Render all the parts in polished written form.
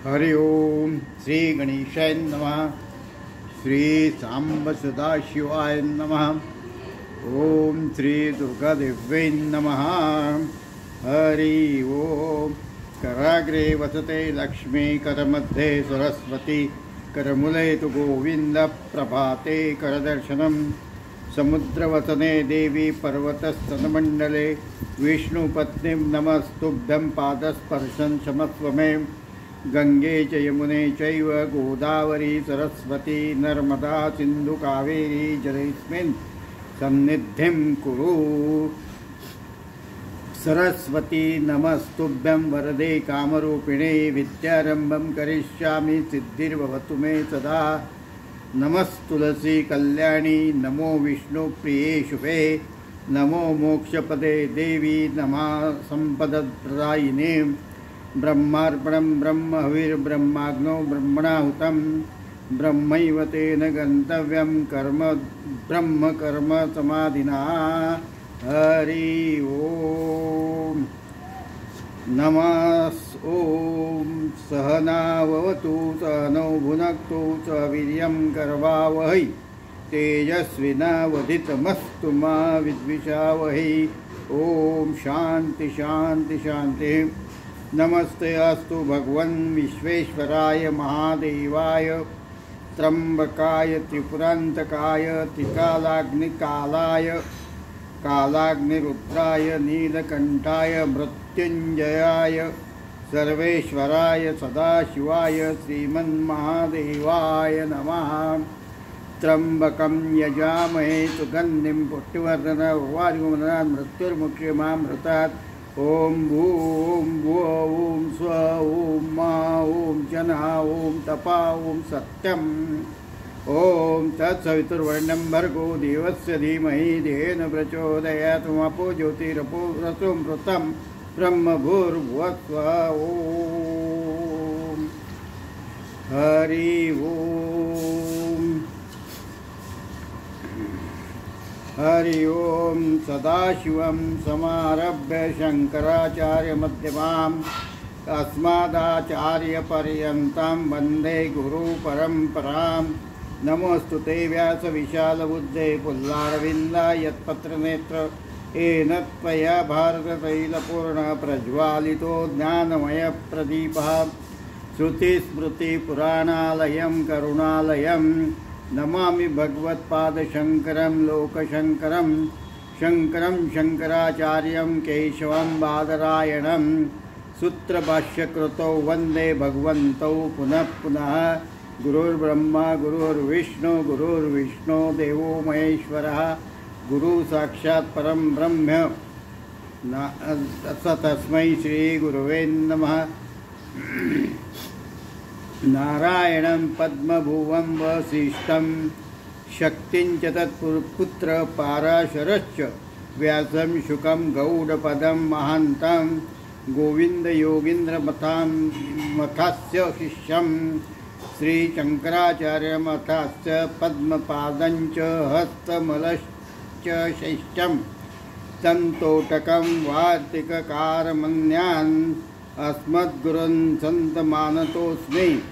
हरि ओम श्री गणेशाय नमः। श्री सांब सदाशिवाय नमः। ओम श्री दुर्गादेव्यै नमः। हरि ओम। कराग्रे वसते लक्ष्मी, करमध्ये सरस्वती, करमुले तु गोविंद, प्रभाते करदर्शनम्। समुद्रवसने देवी, पर्वतस्तनमण्डले विष्णुपत्नीं नमस्तुभ्यं, पादस्पर्शं क्षमस्व मे। गंगे च यमुने चैव गोदावरी सरस्वती, नर्मदा सिंधु कावेरी जलेस्मिन् सन्निधिं कुरु। सरस्वती नमस्तुभ्यं, वरदे कामरूपिणे, विद्यारंभं करिष्यामि, सिद्धिर्भवतु मे सदा। नमस्तुलसी कल्याणी, नमो विष्णुप्रिये शुभे, नमो मोक्षपदे देवी, नमः संपदप्रदायिने। ब्रह्मार्पणं ब्रह्म हविर्ब्रह्माग्नौ ब्रह्मणाहुतं, ब्रह्मैव तेन गन्तव्यं, कर्म ब्रह्म कर्म समाधिना। हरि ओम। नमः ओम। सहनाववतु सहनौ भुनक्तु सह वीर्यं करवावहै, तेजस्विनावधितमस्तु मा विद्विषावहै। ओम शांति शांति शांति। नमस्ते अस्तु भगवन् विश्वेश्वराय महादेवाय, त्र्यंबकाय त्रिपुरांतकाय, त्रिकालाग्निकालाय, कालाग्निरुद्राय, नीलकंठाय, मृत्युंजयाय, सर्वेश्वराय सदाशिवाय श्रीमन्महादेवाय नमः। त्र्यंबकं यजामहे सुगन्धिं पुष्टिवर्धनं, उर्वारुकमिन्द्रात् मृत्युर्मुक्षीमामृतात्। ओम भूम भुव ओम स्व ओम मा ओम जना ओम तपा ओम सत्यम। ओम तत्सवितुर्वरेण्यं भर्गो देवस्य धीमहि धियो प्रचोदयात्। मपो ज्योतिरपो रसोऽमृतं ब्रह्म भूर्भुवस्सुवः। ओम हरि ओम। हरि ओम। सदाशिवं समारभ्य शंकराचार्यमध्यमाम्, अस्मदाचार्यपर्यन्तं वन्दे गुरुपरम्पराम्। नमोऽस्तुते व्यासविशालबुद्धे, पुल्लारविन्दाय यत्पत्रनेत्र, येन त्वया भारततैलपूर्णः प्रज्वालितो ज्ञानमयप्रदीपः। श्रुतिस्मृतिपुराणालयं करुणालयं, नमामि भगवत्पादशङ्करं लोकशङ्करं। शङ्करं शङ्कराचार्यं केशवं बादरायणं, सूत्रभाष्यकृतौ वन्दे भगवन्तौ पुनः पुनः। गुरुर्ब्रह्मा गुरुर्विष्णु गुरुर्विष्णु देवो महेश्वरः, गुरु साक्षात् परं ब्रह्म तस्मै श्री गुरुवे नमः। नारायणं पद्मभुवं वसिष्ठं, शक्तिं च तत्पुत्र पाराशरश्च, व्यासं शुकं गौडपदं महान्तं, गोविन्दयोगीन्द्रमथस्य शिष्यं, श्रीशङ्कराचार्यमथस्य पद्मपादं च हस्तमलश्च शैष्ठं, तन्तोटकं वार्तिककारमन्यान्, अस्मद्गुरुन् सन्तमानतोऽस्मि।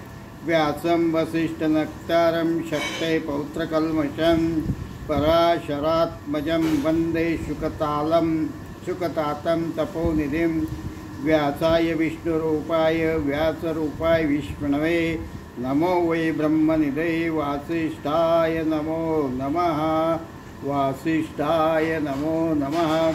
व्यासं वसिष्ठनक्तारं, शक्ते पौत्रकल्मषं, पराशरात्मजं वन्दे शुकतातं तपोनिधिं। व्यासाय विष्णुरूपाय व्यासरूपाय विष्णवे, नमो वै ब्रह्मनिधये वासिष्ठाय नमो नमः। वासिष्ठाय नमो नमः।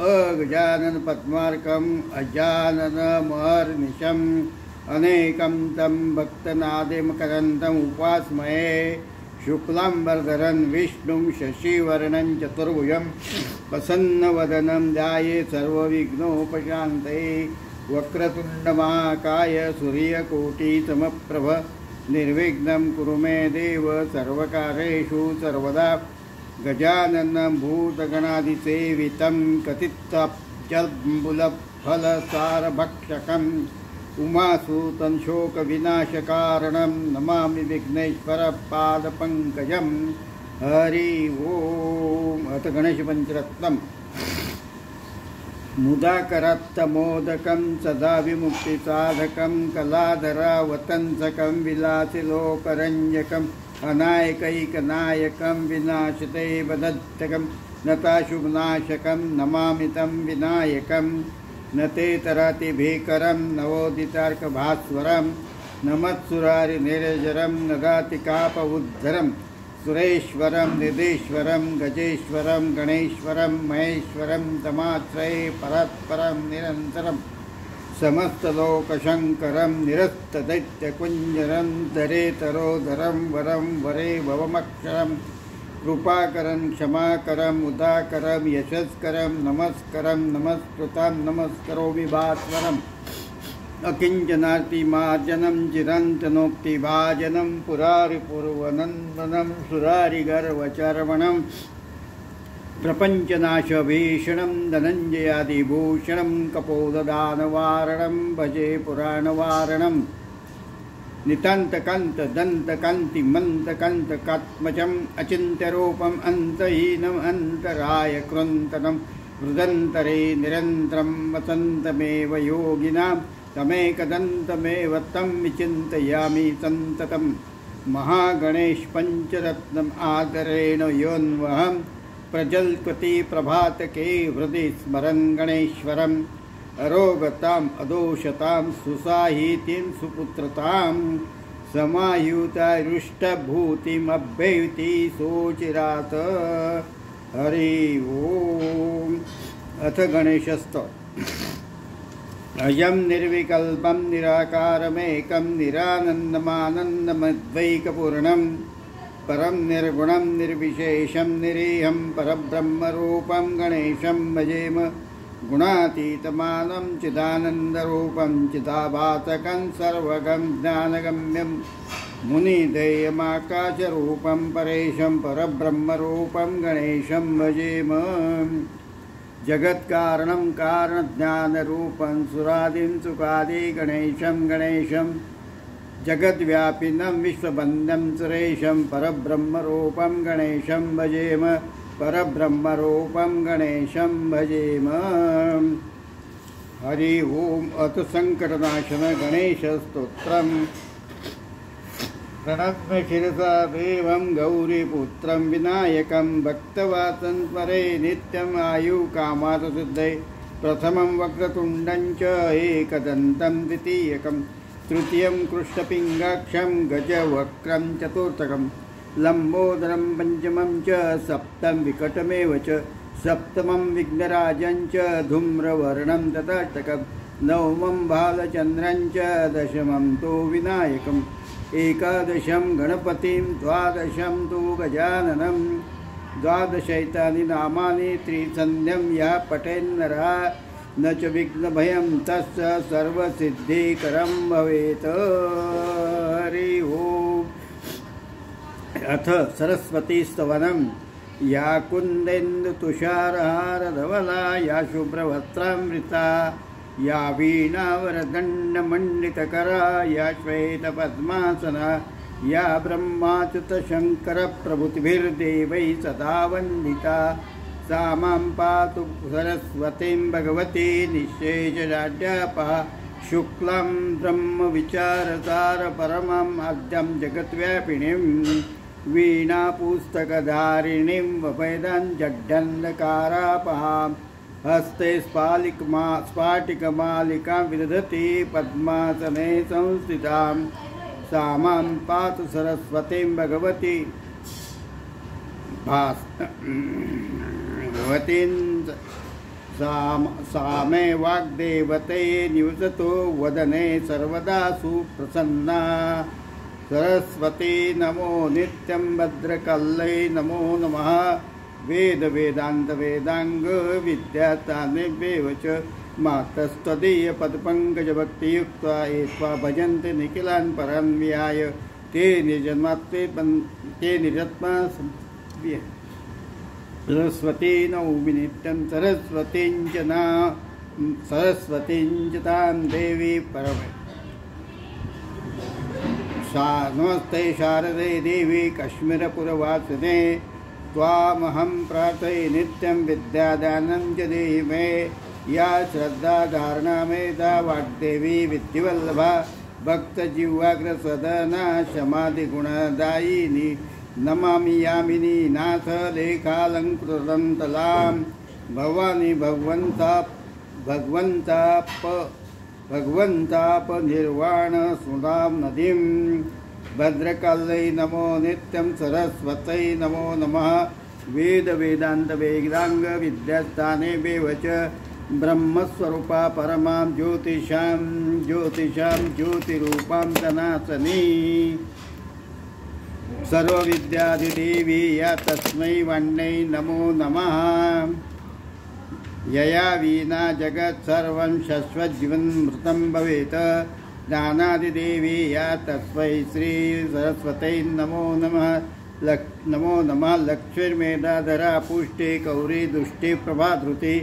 अगजानन पद्मार्कम् अजाननमहर्निशम्, अनेकं तं भक्तनादिमकरन्दम् उपास्महे। शुक्लाम्बरधरं विष्णुं शशिवर्णं चतुर्भुजं, प्रसन्नवदनं ध्याये सर्वविघ्नोपशान्तये। वक्रतुण्डमहाकाय सूर्यकोटिसमप्रभ, निर्विघ्नं कुरु मे देव सर्वकार्येषु सर्वदा। गजाननं भूतगणादिसेवितं, कथितजम्बुलफलसारभक्षकम्, उमासुतं शोकविनाशकारणं, नमामि विघ्नेश्वरपादपङ्कजम्। हरि ओम। अथ गणेश पंचरत्नम। मुदाकरत्तमोदकं सदा विमुक्तिसाधकं कलाधरावतंसकं विलासिलोकरञ्जकम् अनायकैकनायकं विनाशते वदत्तकं नताशुभनाशकं नमामि तं विनायकं न ते तरति भीकरं नवोदितार्कभास्वरं नमत्सुरारिनिरजरं नदाति कापउद्धरं सुरेश्वरं निधीश्वरं गजेश्वरं गणेश्वरं महेश्वरं तमाश्रये परत्परं निरन्तरं समस्तलोकशङ्करं निरस्तदैत्यकुञ्जरं दरेतरोधरं वरं वरे भवमक्षरं कृपाकरं क्षमाकरम् उदाकरं यशस्करं नमस्करं नमस्कृतं नमस्करोमि भास्वरम् अकिञ्चनार्तिमार्जनं चिरन्तनोक्तिभाजनं पुरारिपूर्वनन्दनं सुरारिगर्वचर्वणं प्रपञ्चनाशभीषणं धनञ्जयादिभूषणं कपोददानवारणं भजे पुराणवारणं नितान्तकान्तदन्तकान्तिमन्तकान्तकात्मजम् अचिन्त्यरूपम् अन्तहीनम् अन्तराय कृन्तनं हृदन्तरे निरन्तरं वसन्तमेव योगिनां तमेकदन्तमेव तं विचिन्तयामि सन्ततं महागणेश पञ्चरत्नम् आदरेण योऽन्वहं प्रजल्पति प्रभातके हृदि स्मरन् गणेश्वरम् अरोगताम् अदोषतां सुसाहितीं सुपुत्रतां समायुतारुष्टभूतिम् अभ्येति सोचिरात। हरि ओम। अथ गणेशस्तव। अयं निर्विकल्पं निराकारमेकं निरानन्दमानन्दमद्वैकपूर्णं परं निर्गुणं निर्विशेषं निरीहं परब्रह्मरूपं गणेशं भजेम गुणातीतमानं चिदानन्दरूपं चिदाभासकं सर्वगं ज्ञानगम्यं मुनिदेयमाकाशरूपं परेशं परब्रह्मरूपं गणेशं भजेम जगत्कारणं कारणज्ञानरूपं सुरादिं सुखादि गणेशं जगद्व्यापिनं विश्वबन्धं सुरेशं परब्रह्मरूपं गणेशं भजेम परब्रह्मरूपं गणेशं भजेम। हरि ओम। अथ संकटनाशन गणेशस्तोत्रम्। प्रणम्य शिरसा देवं गौरीपुत्रं विनायकं भक्तवासं स्मरे नित्यम् आयुकामार्थसिद्धये प्रथमं वक्रतुण्डं च एकदन्तं द्वितीयकं तृतीयं कृष्णपिङ्गाक्षं गजवक्त्रं चतुर्थकं लंबोदरं पंचमं च सप्तम विकटमेव च सप्तमं विघ्नराजं च धूम्रवर्णं तथाष्टकं नवमं बालचन्द्रं च दशमं तु विनायकम् एकादशं गणपतिं द्वादशं तु गजाननं द्वादशैतानि नामानि त्रिसन्ध्यं यः पठेन्नरः न च विघ्नभयं तस्य सर्वसिद्धिकरं भवेत्। हरि ओम। अथ सरस्वती स्तवनम्। या कुन्देन्दुतुषारहारधवला या शुभ्रवस्त्रामृता या वीणावरदण्डमण्डितकरा या श्वेतपद्मासना या ब्रह्माच्युतशङ्करप्रभृतिभिर्देवैः सदा वन्दिता सा मां पातु सरस्वतीं भगवती निःशेषराड्यापः शुक्लं ब्रह्मविचारसारपरमम् आद्यं जगद्व्यापिनीं वीणापुस्तकधारिणीं वभेदां जड्डन्धकारापहां हस्ते स्फाटिकमालिकां विदधति पद्मासने संस्थितां सा मां पातु सरस्वतीं भगवती भगवतीं सा मे वाग्देवते निवसतु वदने सर्वदा सुप्रसन्ना सरस्वती नमो नित्यं भद्रकल्लै नमो नमः वेद वेदांत वेदांग विद्यातानेभ्येव च मातस्त्वदीय पदपङ्कज भक्तियुक्ता ये स्वा भजन्ते निखिलान् परन्व्याय ते निजत्मा सरस्वती नौमि नित्यं सरस्वतीं च तां देवी परमे नमस्ते शारदे देवी कश्मीरपुरवासिने त्वामहं प्रार्थये नित्यं विद्यादानं च देहि मे या श्रद्धा धारणा मेधा वाग्देवी विद्धिवल्लभा भक्तजिह्वाग्र सदना समाधि गुणदायिनी नमामि यामिनी नाथ लेखालंकृतलां भवानी भगवंताप निर्वाण सुधां नदीं भद्रकाल्यै नमो नित्यं सरस्वत्यै नमो नमः वेद वेदांत वेदांग विद्यास्थाने बेवच ब्रह्मस्वरूपा परमां ज्योतिषां ज्योतिरूपां सनातनी सर्वविद्याधिदेवी या तस्मै वन्यै नमो नमः यया विना जगत् सर्वं शाश्वतजीवनमृतं भवेत् ज्ञानादिदेवी या तस्मै श्री सरस्वत्यै नमो नमः नमो नमः लक्ष्मीर्मेधाधरा पुष्टे कौरी दुष्टे प्रभाधृति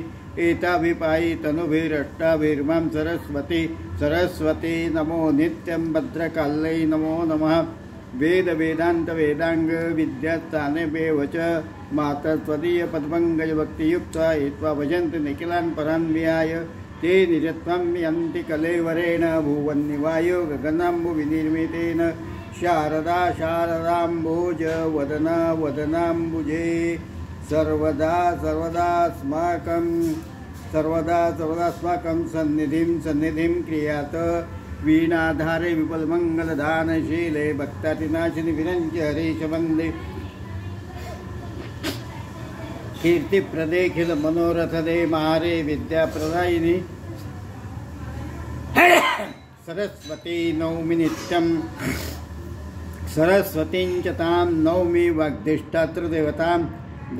एताभिपायि तनुभिरष्टाभिर्मां सरस्वती नमो नित्यं भद्रकाल्यै नमो नमः वेद वेदांत वेदांग विद्यास्थाने बेवच मातस्वदीय पद्मंगज भक्तियुक्ता हित्वा भजन्ति निखिलान् परान् विहाय ते निजत्वं यन्ति कलेवरेण भुवन्निवायो गगनाम्बुविनिर्मितेन शारदा शारदाम्बोज वदना वदनाम्बुजे सर्वदास्माकं सन्निधिं क्रियात वीणाधारे विपुलमङ्गलदानशीले भक्तातिनाशिनि विरञ्च हरीश वन्दे कीर्तिप्रदे खिल मनोरथदे महारे विद्याप्रदायिनि सरस्वती नौमि नित्यं सरस्वतीं च तां नौमि वाग्धिष्ठातृदेवतां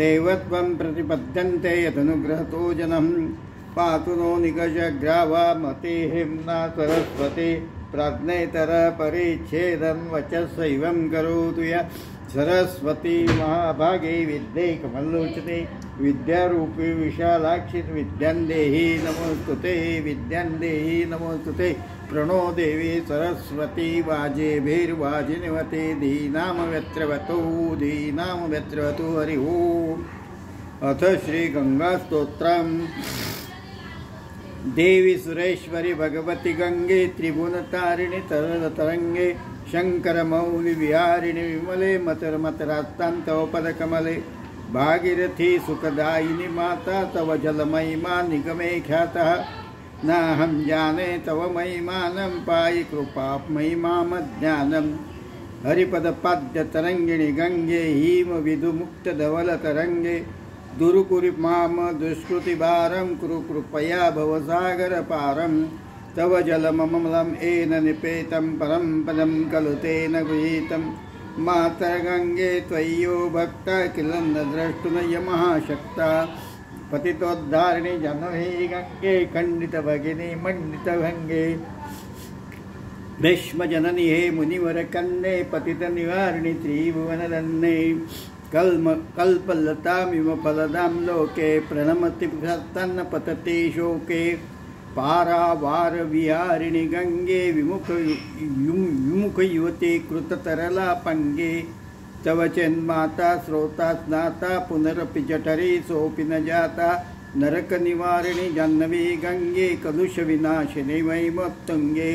देवत्वं प्रतिपद्यन्ते यदनुग्रहतो जनम् पातु नो निकषग्रावा मते हेम्ना सरस्वती प्राज्ञेतर परिच्छेदं वचस्सैवं करोतु या सरस्वती महाभागे विद्ये कमलोचते विद्यारूपी विशालाक्षि विद्यां देहि नमोस्तुते विद्यां देहि नमोस्तुते प्रणो देवी सरस्वती वाजेभिर्वाजिनिवते धीनाम व्यत्रवतु हरि ओम्। अथ श्री गंगा स्तोत्रम्। देवी सुरेश्वरी भगवती गंगे त्रिभुवनतारिणि तरंगे शंकर मौली विहारिणि विमले मतरास्तान्तव पदकमले भागीरथी सुखदायिनी माता तव जलमहिमा निगमे ख्यातः नाहं जाने तव महिमानं पायि कृपामहिमामज्ञानं हरिपदपाद्यतरङ्गिणि गंगे हीम विधुमुक्तधवलतरङ्गे दुरुकुरि माम दुष्कृतिभारं कुरु कृपया भवसागरपारं तव जलममलं येन निपेतं परं पदं खलु तेन गृहीतं मातर्गङ्गे त्वय्यो भक्ता किल न द्रष्टुं यमःशक्ता पतितोद्धारिणि जाह्नवी गङ्गे खण्डितभगिनी मण्डितभङ्गे भीष्मजननी हे मुनिवरकन्ये पतितनिवारिणि त्रिभुवनदन्ये कल्पलतामिव फलदां लोके प्रणमति तन्न पतते शोके पारावार विहारिणि गंगे विमुख युवते कृततरला पंगे तव चन्माता स्रोता स्नाता पुनरपि जठरे सोऽपि न जाता नरक निवारिणि जाह्नवी गंगे कलुष विनाशिनी वैमोत्तुंगे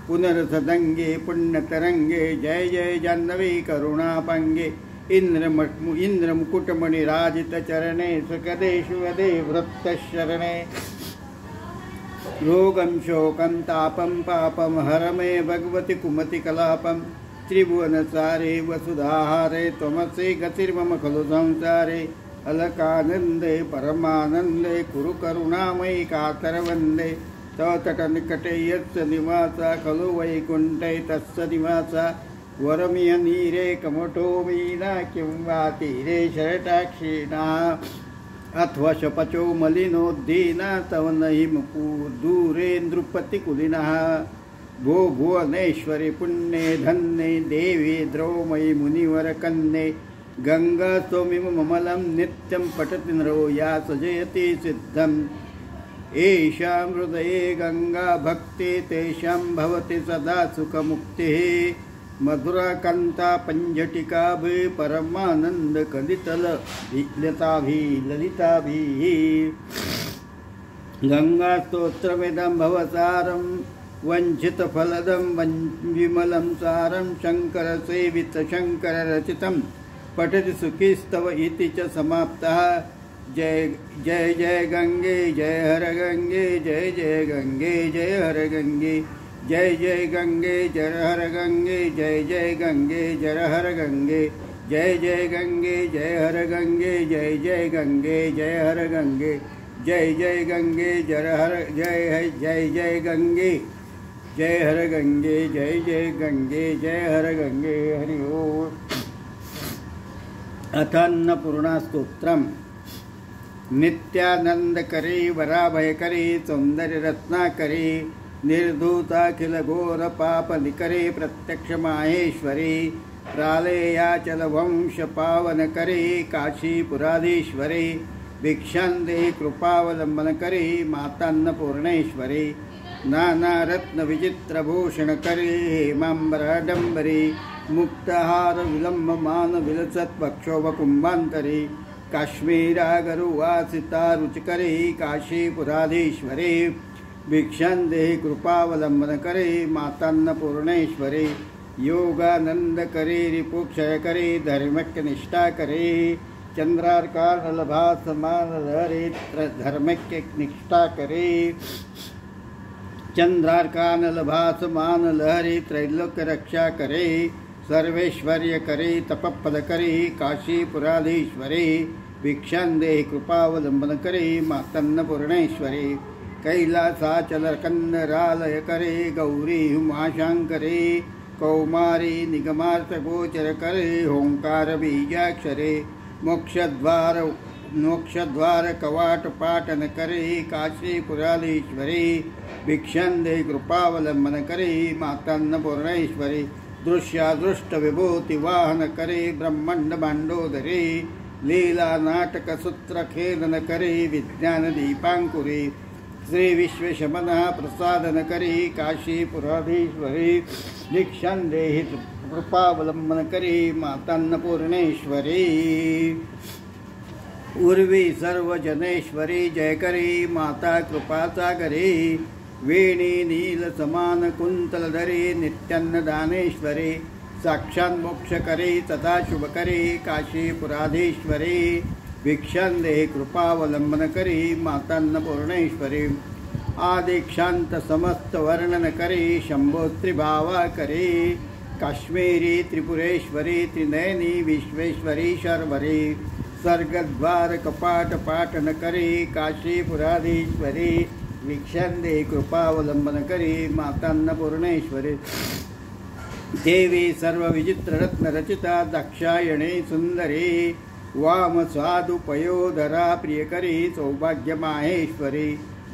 पुनरसदंगे पुण्यतरंगे जय जय जाह्नवी करुणापंगे इंद्रमुकुटमणिराजितचरणे सुखदेषु वदे वृत्तशरणे रोगं शोकं तापं पापं हर मे भगवति कुमति कलापं त्रिभुवनसारे वसुधाहारे त्वमसि गतिर्मम खलु संसारे अलकानन्दे परमानन्दे कुरु करुणामयि कातरवन्दे तव तटनिकटे यस्य निवासा खलु वैकुण्ठे तस्य निवासा वरमियनीरे कमठो मीना किं वा तीरे शरटाक्षिणा अथवा शपचो मलिनोद्दीना तव नहि दूरे नृपतिकुलिनः भो भुवनेश्वरि पुण्ये धन्ये देवी द्रौमयि मुनिवरकन्ये गंगा त्वमिममलं नित्यं पठति नरो या सजयति सिद्धम् येषां हृदये गंगा भक्ति तेषां भवति सदा सुखमुक्तिः मधुराकान्ता पंजटिकाभि परमानंद कलितल ललिताभिः गंगास्तोत्रमिदं भवसारं वञ्चितफलदं विमलं सारं शङ्करसेवितशङ्कररचितं पठति सुखीस्तव इति च समाप्तः। जय जय जय गंगे जय हर गंगे जय जय गंगे जय हर गंगे जय जय गंगे जय हर गंगे जय जय गंगे जय हर गंगे जय जय गंगे जय हर गंगे जय जय गंगे जय हर गंगे जय जय गंगे जय हर जय जय जय गंगे जय हर गंगे जय जय गंगे जय हर गंगे। हरि ओम। अथ अन्नपूर्णा स्तोत्रम्। नित्यानंदकरी वराभयकरी सौंदर्यरत्नाकरी निर्धूताखिल घोर पापनिकरी प्रत्यक्ष माहेश्वरी प्रालेयाचल वंश पावनकरी काशीपुराधीश्वरी भिक्षांदेहि कृपावलंबनकरी मातान्नपूर्णेश्वरी नानारत्न विचित्रभूषणकरी हेमांबराडंबरी मुक्तहार विलंबमान विलसत् वक्षोभकुंभांतरी काश्मीरागरुवासिता रुचिकरी काशीपुराधीश्वरी भिक्षांदेहि कृपावलंबनकरी मातान्नपूर्णेश्वरी योगानंदकरी रिपुक्षयकरी धर्मक्यनिष्ठाकरी चंद्रार्कानलभासमानलहरी धर्मक्यनिष्ठाकरी चंद्रार्कानलभासमानलहरी त्रैलोक्यरक्षाकरी सर्वेश्वर्यकरी तपःफलकरी काशीपुराधीश्वरी भिक्षांदेहि कृपावलंबनकरी मातान्नपूर्णेश्वरी कैलासाचलकन्नरालयकरी गौरी उमाशंकरी कौमारी निगमार्थगोचरकरी ओंकार बीजाक्षरे मोक्षद्वार कवाटपाटनकरी काशीपुराधीश्वरी भिक्षांदेहि कृपावलंबनकरी मातान्नपूर्णेश्वरी दृश्यादृष्ट विभूति वाहन करे ब्रह्मांड मांडोदरी लीला नाटक सूत्र खेलन करे विज्ञान दीपांकुरी श्री विश्वेशमनः प्रसादन करी काशीपुराधीश्वरी भिक्षांदेहि कृपावलंबन करी मातान्नपूर्णेश्वरी उर्वी सर्वजनेश्वरी जयकरी माता कृपासागरी वेणी नील समान कुंतलधरी नित्यान्नदानेश्वरी साक्षान्मोक्षकरी तथा शुभकरी काशीपुराधीश्वरी भिक्षांदेहि कृपावलंबनकरी मातान्नपूर्णेश्वरी आदिक्षांत समस्त वर्णनकरी शंभोत्रिभावाकरी काश्मीरी त्रिपुरेश्वरी त्रिनयनी विश्वेश्वरी शर्वरी सर्गद्वार कपाट पाटनकरी काशीपुराधीश्वरी भिक्षांदेहि कृपावलंबनकरी मातान्नपूर्णेश्वरी देवी सर्वविचित्ररत्नरचिता दाक्षायणी सुंदरी वाम स्वादुपयोधरा प्रियकरी सौभाग्यमाहेश्वरी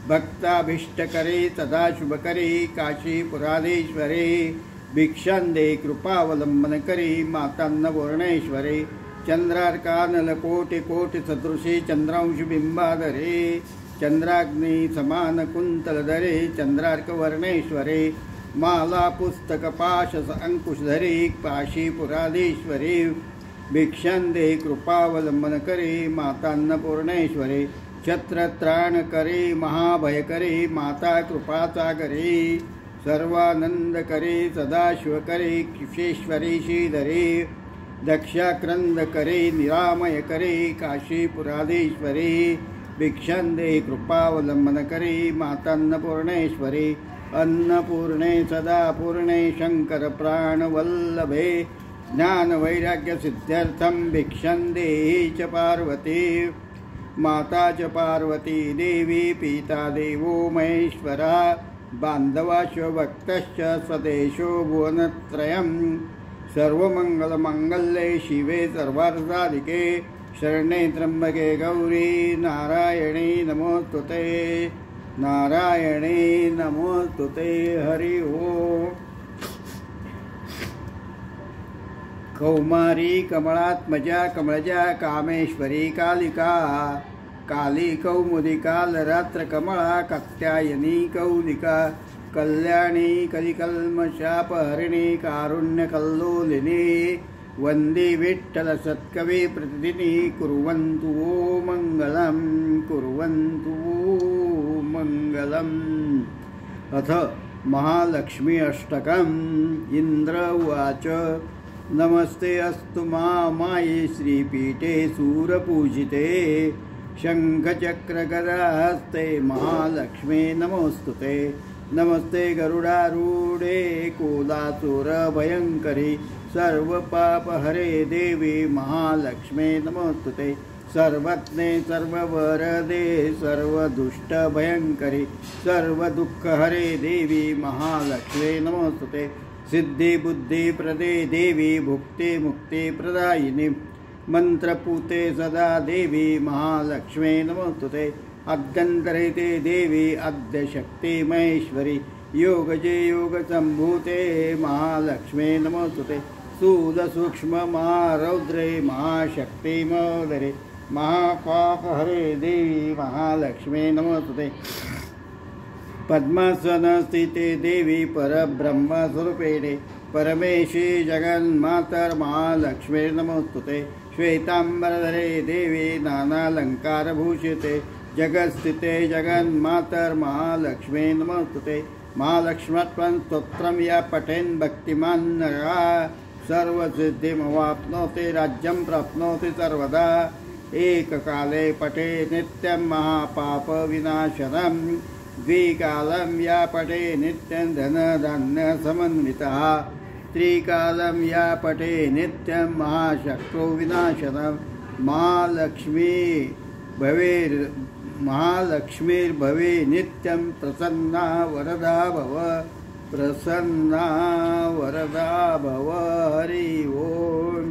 भक्ताभीष्टकरी सदाशुभकरी काशीपुराधीश्वरी भिक्षांदेहि कृपावलंबनकरी मातान्नपूर्णेश्वरी चंद्रार्कानलकोटिकोटिसदृशी चंद्रांशुबिंबाधरी चंद्राग्नि समान कुंतलधरे चंद्रार्कवर्णेश्वरे माला पुस्तक पाश अंकुशधरी काशीपुराधीश्वरी भिक्षांदेहि कृपावलंबनकरी मातान्नपूर्णेश्वरी छत्रत्राणकरी महाभयकरी माता कृपासागरी सर्वानंदकरी सदाशिवकरी विश्वेश्वरी श्रीधरी दक्षाक्रंदकरी निरामयकरी काशीपुराधीश्वरी भिक्षांदेहि कृपावलंबनकरी मातान्नपूर्णेश्वरी अन्नपूर्णे सदा पूर्णे शंकर प्राणवल्लभे ज्ञानवैराग्य सिद्ध्यर्थं भिक्षांदेहि च पार्वती माता च पार्वती देवी पिता देवो महेश्वरा बान्धवाश्च भक्तश्च स्वदेशो भुवनत्रयं सर्वमंगलमांगल्ये शिवे सर्वार्थसाधिके शरण्ये त्र्यंबके गौरी नारायणी नमोस्तुते नारायणे नमोस्तुते। हरि ओम। कौमारी कमलात्मजा कमलजा कामेश्वरी कालिका काली कौमुदिका लरात्रकमला कात्यायनी कौलिका कल्याणी कलिकल्मषापहरिणी कारुण्यकल्लोलिनी वंदे विठ्ठल सत्कवे प्रतिदिनी कुर्वन्तु वो मंगलम कुर्वन्तु वो मङ्गलम्। अथ महालक्ष्मी अष्टकम्। इन्द्र उवाच नमस्ते अस्तु माये श्रीपीठे सूरपूजिते शङ्खचक्रगदाहस्ते महालक्ष्मी नमोऽस्तुते। नमस्ते गरुडारूढे कोलासुरभयङ्करी सर्वपापहरे देवी महालक्ष्मी नमोऽस्तुते। सर्वज्ञे सर्ववरदे सर्वदुष्टभयङ्करी सर्वदुःखहरे देवी महालक्ष्मी नमोऽस्तुते। सिद्धिबुद्धिप्रदे देवी भुक्तिमुक्तिप्रदायिनी मन्त्रपूते सदा देवी महालक्ष्मी नमोऽस्तुते। अद्यन्तरिते देवी अद्यशक्ति महेश्वरी योगजे योगसम्भूते महालक्ष्मी नमोऽस्तुते। स्थूलसूक्ष्ममहारौद्रे महाशक्ति महोदरे महापापहरे देवी महालक्ष्मी नमोऽस्तुते। पद्मासनस्थिते देवी परब्रह्मस्वरूपिणे परमेशी जगन्मातर्महालक्ष्मी नमोऽस्तुते। श्वेताम्बरधरे देवी नानालङ्कारभूषिते जगत्स्थिते जगन्मातर्महालक्ष्मी नमोऽस्तुते। महालक्ष्मत्वं स्तोत्रं या पठेन् भक्तिमान् नरः सर्वसिद्धिमवाप्नोति राज्यं प्राप्नोति सर्वदा। एककाले पठे नित्यं महापापविनाशनं द्विकालं या पठे नित्यं धनधान्यसमन्वितः त्रिकालं या पठे नित्यं महाशत्रुविनाशनं। महालक्ष्मीर्भवे नित्यं प्रसन्ना वरदा भव प्रसन्ना वरदा भव। हरि ओम।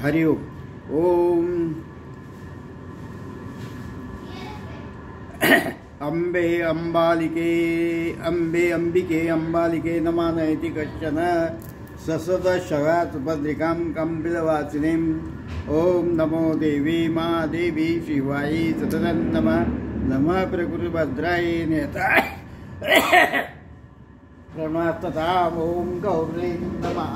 हरि ओम। अम्बे अम्बिके अम्बालिके नमः इति कश्चन ससदशगात् भद्रिकां कम्पिलवासिनीं ॐ नमो देवी मा देवी शिवायै सततं नमः। नमः प्रकृतिभद्रायै नेताय प्रणस्ततां ॐ गौरीं नमः।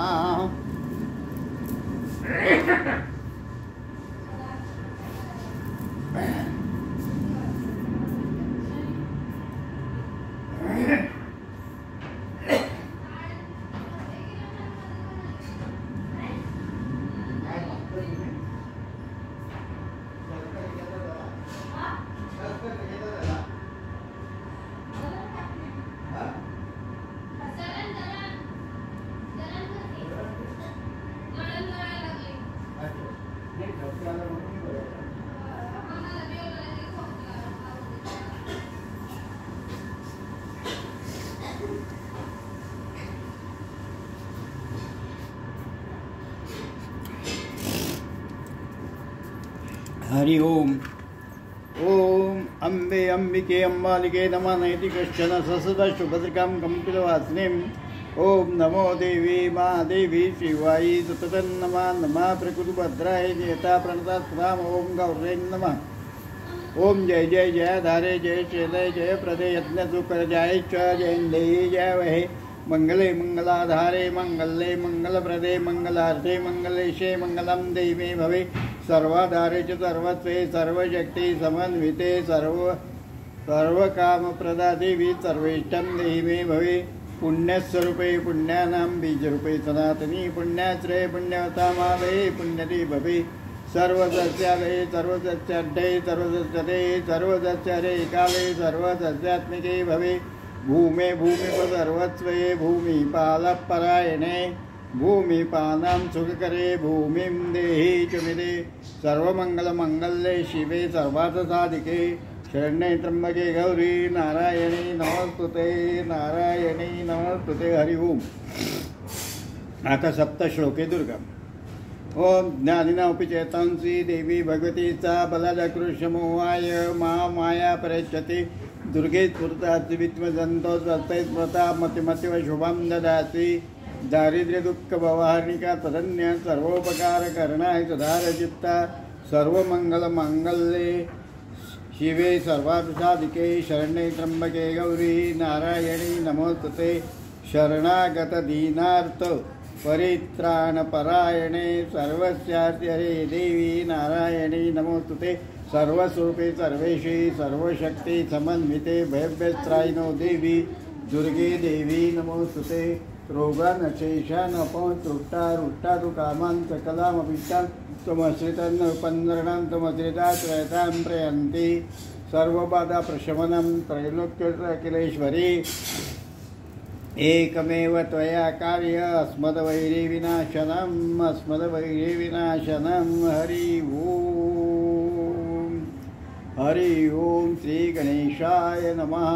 हरि ओम। ओम अम्बे अम्बिके अम्बालिके नमः नैति कश्चन ससदशुभद्रिकां कम्पिलवासिनीं ॐ नमो देवी मा देवी शिवायै सततं नमः। नमः प्रकृतिभद्रायै नियता प्रणतस्तां ॐ गौर्यै नमः। ओम जय जय जयधारे जय श्रीलय जय प्रदे यज्ञसुकरजाय च जयन्देहि जय वहे मंगले मंगलाधारे मंगले मंगलप्रदे मंगलार्थे मंगलेशे मंगलं देवी भवे सर्वाधारे च सर्वत्वे सर्वशक्ति समन्विते सर्वकामप्रदा देवी सर्वेष्टं देहि मे भवे। पुण्यस्वरूपे पुण्यानां बीजरूपे सनातनी पुण्याश्रये पुण्यवतामालये पुण्यति भवे। सर्वसस्यालये सर्वसस्याढ्ये सर्वसस्यते सर्वसस्यरे काले सर्वसस्यात्मिके भवे। भूमे भूमिपसर्वस्वे भूमिपालपरायणे भूमिपानां सुखकरे भूमिं देहि च मे। सर्वमङ्गलमङ्गल्ये शिवे सर्वार्थसाधिके शरण्ये त्र्यम्बके गौरी नारायणी नमोस्तुते नारायणी नमोस्तुते। हरि ओम। आता सप्तश्लोके दुर्गम्। ओम ज्ञानिनापि चेतांसि देवी भगवती सा बलादकृष्यमोहाय माया परेच्छति दुर्गे स्फुरतासि विद्मजन्तो स्वस्ते स्मृता मतिमतिव शुभं ददासि। दारिद्र्यदुःखभवहर्णिका तदन्य सर्वोपकारकरणाय सदारचित्ता सर्वमङ्गलमाङ्गल्ये शिवे सर्वार्थसाधिके शरण्ये त्र्यम्बके गौरी नारायणी नमोस्तुते। शरणागत दीनार्थ परित्राणपरायणे सर्वस्यार्थे हरे देवी नारायणी नमोस्तुते सर्वस्वरूपे सर्वेशी सर्वशक्ति समन्विते भयभ्यस्त्रायिनो देवी दुर्गे देवी नमोस्तुते रोगानशेषानपतृष्टारुष्टादु कामान् सकलामपीष्टान् त्वमश्रितं उपन्द्रणं त्वमश्रिता त्रयतां प्रयन्ति सर्वबाधा प्रशमनं त्रैलोक्यकिलेश्वरी एकमेव त्वया कार्य अस्मद्वैरिविनाशनम् हरि ओम श्री गणेशाय नमः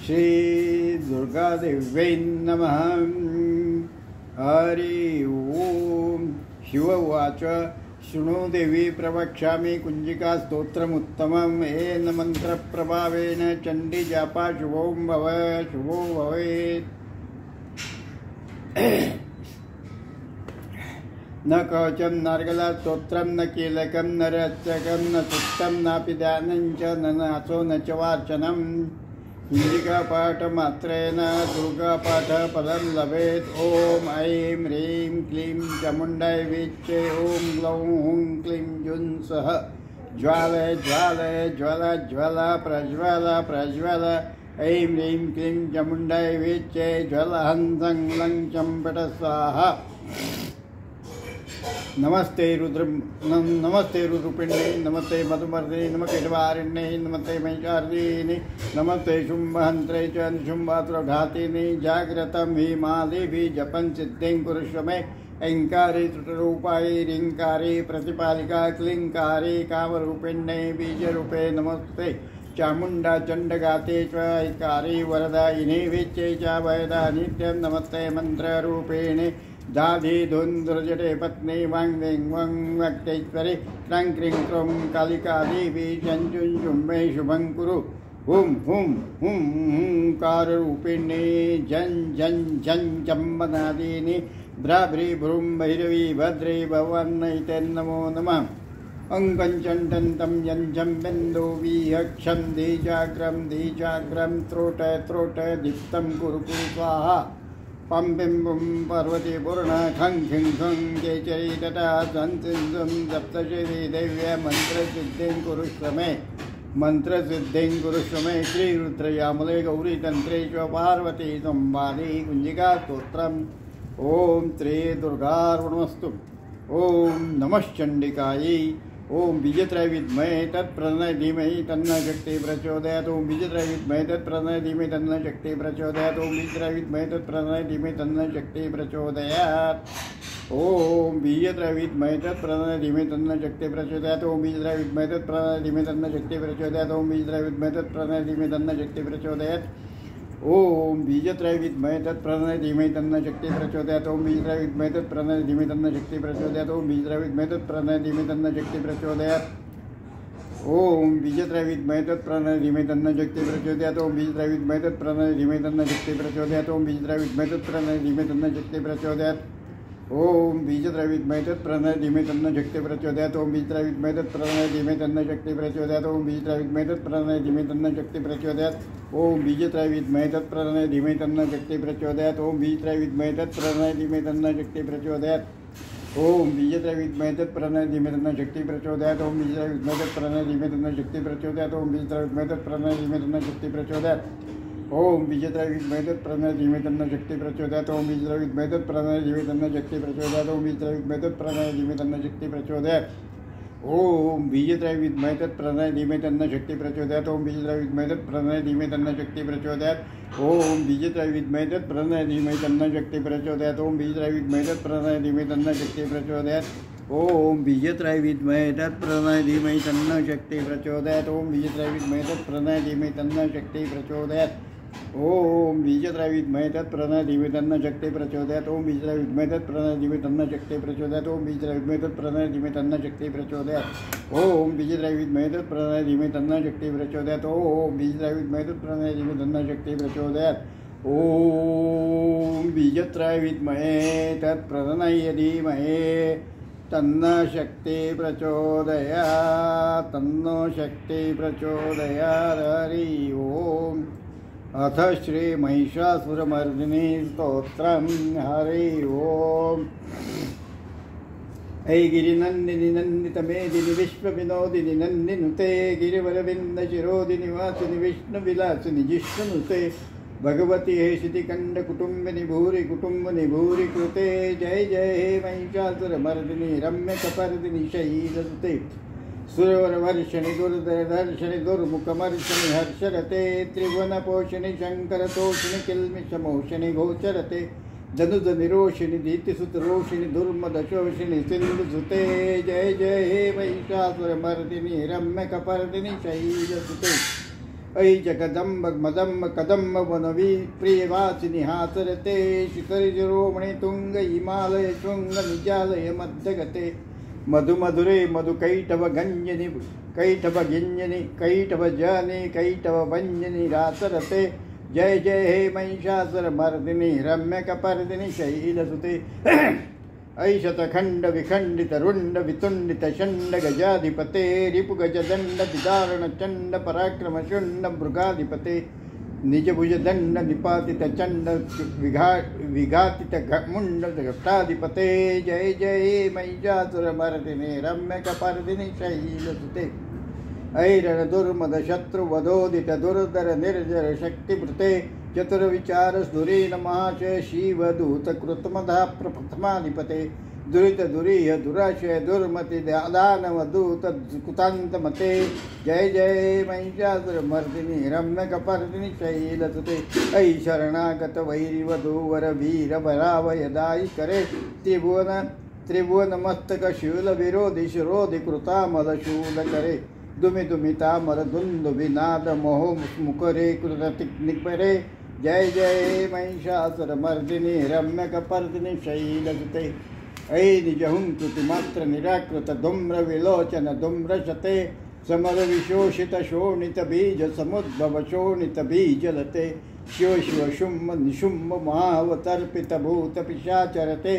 श्री दुर्गा देव्यै नमः हरि ओम शिव उवाच शृणु देवी प्रवक्ष्यामि कुञ्जिका स्तोत्रमुत्तमम् येन मन्त्रप्रभावेन चण्डी जापा शुभो भवेत् न कवचं नार्गला स्तोत्रं न कीलकं न रचकं न सुक्तं नापि ध्यानं च न नाचो न च वार्चनं कुञ्जिकापाठमात्रेण दुर्गापाठफलं लभेत् ॐ ऐं ह्रीं क्लीं चामुण्डाय विच्चे ॐ ग्लौं हुं क्लीं जुं सः ज्वालय ज्वालय ज्वला ज्वला प्रज्वल प्रज्वल ऐं ह्रीं क्लीं चामुण्डाय विच्चे ज्वलहं लं चम्पट स्वाहा नमस्ते रुद्रपिण्डे नमस्ते मधुमर्दिने नमकेटवारिण्ये नमस्ते महिषार्दिने नमस्ते शुम्भहन्त्रे च शुम्भात्रघातिने जाग्रतं हि मादेवी जपन् सिद्धिं कुरुष्व मे ऐङ्कारे त्रुटरूपायै ह्रीङ्कारे प्रतिपालिका क्लीङ्कारे कामरूपिण्ये बीजरूपे नमस्ते चामुण्डा चण्डगाते च ऐकारे वरदायिने विच्चे च वयदा नित्यं नमस्ते मन्त्ररूपेणे दाधि धुन्धुर्जटे पत्नी वाङ् वं वक्तेश्वरी क्रां क्रीं क्रों कालिकादेवी चञ्चुञ्चुम्बे शुभं कुरु हुं हुं हुं हुंकाररूपिणी जं जं झं चम्बनादीनि भ्राभ्री भ्रूं भैरवी भद्रे भवन्नैते नमो नमः अङ्कञ्चण्डन्तं यञ्झं बिन्दु विहक्षं धीजाग्रं त्रोट त्रोट दीप्तं कुरु कुरु स्वाहा पं पिं पुं पार्वती पूर्ण खं खिं खं केचरी तटा संसिंधुं सप्तशती देव्या मंत्रसिद्धिं कुरुष्व मे श्रीरुद्रयामले गौरी तंत्रे च पार्वती संवादी कुंजिका स्तोत्रम् ओम श्री दुर्गार्पणमस्तु ओम नमश्चंडिकायै ओम बीजत्रय विद्महे तत्प्रणय धीमहि तन्नः शक्तिः प्रचोदयात् ओम बीजत्रय विद्महे तत्प्रणय धीमहि तन्नः शक्तिः प्रचोदयात् ओम बीजत्रय विद्महे तत्प्रणय धीमहि तन्नः शक्तिः प्रचोदयात् ओम बीजत्रय विद्महे तत्प्रणय धीमहि तन्नः शक्तिः प्रचोदयात् ओम बीजत्रय विद्महे तत्प्रणय धीमहि तन्नः शक्तिः प्रचोदयात् ओम बीजत्रय विद्महे तत्प्रणय धीमहि तन्नः शक्तिः प्रचोदयात् ओम बीजत्रय विद्महे तत्प्रणय धीमहि तन्नः शक्तिः प्रचोदयात् ओम बीजत्रय विद्महे तत्प्रणय धीमहि तन्नः शक्तिः प्रचोदयात् ओम बीजत्रय विद्महे तत्प्रणय धीमहि तन्नः शक्तिः प्रचोदयात् ओम बीजत्रय विद्महे तत्प्रणय धीमहि तन्नः शक्तिः प्रचोदयात् ओम बीजत्रय विद्महे तत्प्रणय धीमहि तन्नः शक्तिः प्रचोदयात् ओम बीजत्रय विद्महे तत्प्रणय धीमहि तन्नः शक्तिः प्रचोदयात् ओम बीजत्रय विद्महे तत्प्रणय धीमहि तन्नः शक्तिः प्रचोदयात् ओम बीजत्रय विद्महे तत्प्रणय धीमहि तन्नः शक्तिः प्रचोदयात् ओम बीजत्रय विद्महे तत्प्रणय धीमहि तन्नः शक्तिः प्रचोदयात् ओम बीजत्रय विद्महे तत्प्रणय धीमहि तन्नः शक्तिः प्रचोदयात् ओम बीजत्रय विद्महे तत्प्रणय धीमहि तन्नः शक्तिः प्रचोदयात् ओम बीजत्रय विद्महे तत्प्रणय धीमहि तन्नः शक्तिः प्रचोदयात् ओम बीजत्रय विद्महे तत्प्रणय धीमहि तन्नः शक्तिः प्रचोदयात् ओम बीजत्रय विद्महे तत्प्रणय धीमहि तन्नः शक्तिः प्रचोदयात् ओम बीजत्रय विद्महे तत्प्रणय धीमहि तन्नः शक्तिः प्रचोदयात् ओम बीजत्रय विद्महे तत्प्रणय धीमहि तन्नः शक्तिः प्रचोदयात् ओम बीजत्रय विद्महे तत्प्रणय धीमहि तन्नः शक्तिः प्रचोदयात् ओम बीजत्रय विद्महे तत्प्रणय धीमहि तन्नः शक्तिः प्रचोदयात् ओम बीजत्रय विद्महे तत्प्रणय धीमहि तन्नः शक्तिः प्रचोदयात् ओम बीजत्रय विद्महे तत्प्रणय धीमहि तन्नः शक्तिः प्रचोदयात् ओम बीजत्रय विद्महे तत्प्रणय धीमहि तन्नः शक्तिः प्रचोदयात् ओम बीजत्रय विद्महे तत्प्रणय धीमहि तन्नः शक्तिः प्रचोदयात् ओम बीजत्रय विद्महे तत्प्रणय धीमहि तन्नः शक्तिः प्रचोदयात् ओम बीजत्रय विद्महे तत्प्रणय धीमहि तन्नः शक्तिः प्रचोदयात् ओम बीजत्रय विद्महे तत्प्रणय धीमहि तन्नः शक्तिः प्रचोदयात् ओम बीजत्रय विद्महे तत्प्रणय धीमहि तन्नः शक्तिः प्रचोदयात् ओम बीजत्रय विद्महे तत्प्रणय धीमहि तन्नः शक्तिः प्रचोदयात् ओम बीजत्रय विद्महे तत्प्रणय धीमहि तन्नः शक्तिः प्रचोदयात् ओम बीजत्रय विद्महे तत्प्रणय धीमहि तन्नः शक्तिः प्रचोदयात् तन्नो शक्तिः प्रचोदयात् हरि ओम अथ श्री महिषासुरमर्दिनी स्तोत्रम्। हरि ओम्। ऐ गिरिनन्दिनि नन्दितमेदिनि विश्वविनोदिनि नन्दिनुते गिरिवरविन्दशिरोदिनि वासिनि विष्णुविलासिनि जिष्णुनुते भगवती हे शितिकण्डकुटुम्बिनि भूरि कुटुम्बिनि भूरि कृते। जय जय हे महिषासुरमर्दिनि रम्यकपर्दिनि शैलसुते सुरवरवर्षिणि दुर्धरधर्षिणि दुर्मुखमर्षिणि हर्षरते त्रिभुवनपोषिणि शङ्करतोषिणि किल्मिषमोषिणि गोचरते धनुधनिरोषिणि धीतिसुतरोषिणि दुर्मदशोषिणि सिन्धुसुते। जय जय हे महिषासुरमर्दिनि रम्यकपर्दिनि शैलसुते ऐ जगदम्ब मदम्ब कदम्ब वनवी प्रियवासिनि हासरते शिखरिशिरोमणि तुंग हिमालय शृंग निजालय मध्यगते मधुमधुरे मधुकैटभ गंजनि कैटभ गिंजनि कैटभ जनि कैटभ भंजनि रासरते। जय जय हे महिषासुरमर्दिनि रम्यकपर्दिनि शैलसुते ऐ शतखंड विखंडित रुंड वितुंडित षण्ड गजाधिपते रिपुगजदंड विदारण चंड पराक्रम शुंड मृगाधिपते निजभुज दंड निपातित चंड विघातित मुंड घटाधिपते। जय जय महिषासुरमर्दिनि रम्यकपर्दिनि शैलसुते ऐ रणदुर्मद शत्रुवधोदित दुर्धर निर्जर शक्तिभृते चतुर्विचार सुरेन महाशय शिवदूत कृतमधा प्रप्रथमाधिपते दुरित दुरीह दुराशय दुर्मति दानवदूत कुतान्तमते। जय जय महिषासुरमर्दिनि रम्यकपर्दिनि शैलसुते ऐ शरणागत वैरिवधूवर वीर बरावयदायि करे त्रिभुवन मस्तक शूल विरोधि शिरोधि कृतामल शूल करे दुमि दुमितामर धुंद विनाद मोह मुखरे कृतनिपरे। जय जय महिषासुरमर्दिनि रम्यकपर्दिनि शैलसुते ऐ निजहुंकृतिमात्र निराकृत धूम्र विलोचन धूम्रशते समर विशोषित शोणित बीज समुद्भव शोणित बीजलते शिव शिव शुम्भ निशुम्भ महावतर्पित भूत पिशाचरते।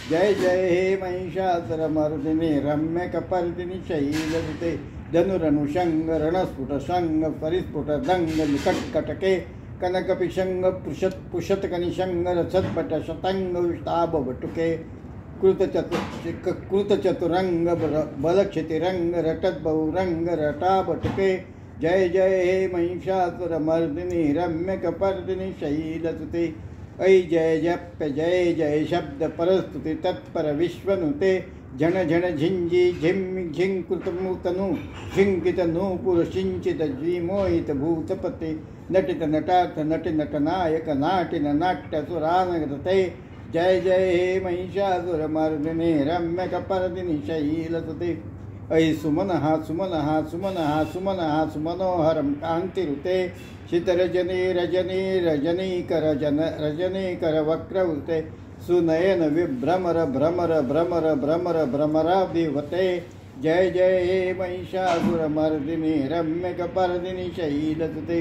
जय जय हे महिषासुरमर्दिनि रम्यकपर्दिनि शैलसुते धनुरनुषंग रणस्फुट संग परिस्फुट दंग निकटकटके कनक पिशंग पुषत कनिशंग रसत्पट शतंग विष्टाभ बटुके कृत चतुरंग बलक्षितिरंग रटत बहुरंग रटा बटुके। जय जय हे महिषासुरमर्दिनि रम्यकपर्दिनि शैलसुते ऐ जय जप्य जय जय शब्द परस्तुति तत्पर विश्वनुते झण झण झिंजी झिम झिंकृतमुतनु झिंकित नूपुर सिंचित जीमोहित भूतपते नटित नटार्थ नटि नटनायक नाटिन नाट्यसुरानगते। जय जय हे महिषासुरमर्दिनि रम्यकपर्दिनि शैलसुते ऐ सुमनः सुमनः सुमनः सुमनः सुमनोहरं कान्तिरुते शितरजनी रजनी रजनीकर रजनीकर वक्रवृते सुनयन विभ्रमर भ्रमर भ्रमर भ्रमर भ्रमराभिवते। जय जय हे महिषासुरमर्दिनि रम्यकपर्दिनि शैलसुते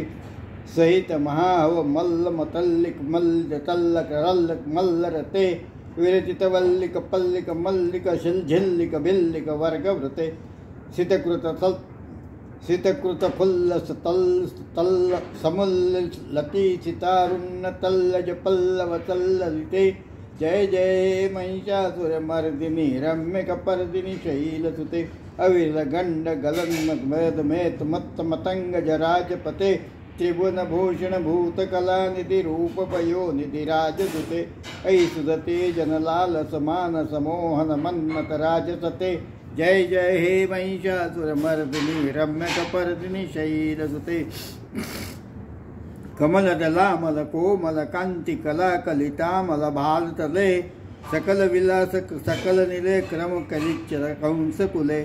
सहित महाव मल्ल मतल्लिक मल्ल तल्लक रल्लक मल्लरते विरचित वल्लिक पल्लिक मल्लिक झिल्लिक भिल्लिक वर्गवृते सितकृत फुल्लस तल्ल समुल्लति सितारुण्ण तल्लज पल्लव तल्ललिते। जय जय महिषासुरमर्दिनि रम्यकपर्दिनि शैलसुते अविरल गंड गलन मेद मेत मत्त मतंग जराजपते त्रिभुवन भूषण भूतकलानिधि रूप पयो निधि राजदूते ऐ सुदते जनलाल समान समोहन मन्मथ राजसते। जय जय हे महिषासुरमर्दिनि रम्यकपर्दिनि शैलसुते कमलदलामल कोमल कांति कला कलितामल भालतले सकल विलास सकल निले क्रम कलिच्चर कंसकुले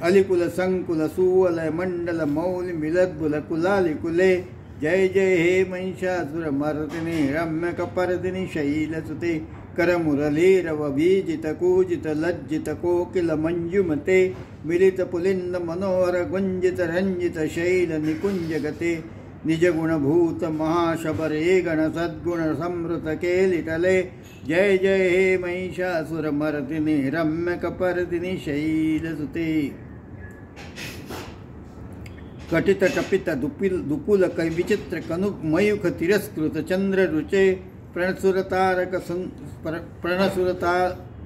अलिकुल संकुल सुवलय मंडल मौलि मिलद्बुल कुलालिकुले। जय जय हे महिषासुरमर्दिनि रम्यकपर्दिनि शैलसुते करमुरलीरव बीजित कूजित लज्जित कोकिल मंजुमते मिलित पुलिंद मनोहर गुंजित रंजित शैल निकुंजगते निज गुणभूत महाशबरे गण सद्गुण समृत केलितले। जय जय हे महिषासुरमर्दिनि रम्यकपर्दिनि शैलसुते कटित टपित दुकुल विचित्र कनुक मयूख तिरस्कृत चंद्र रुचे प्रणसुरतारक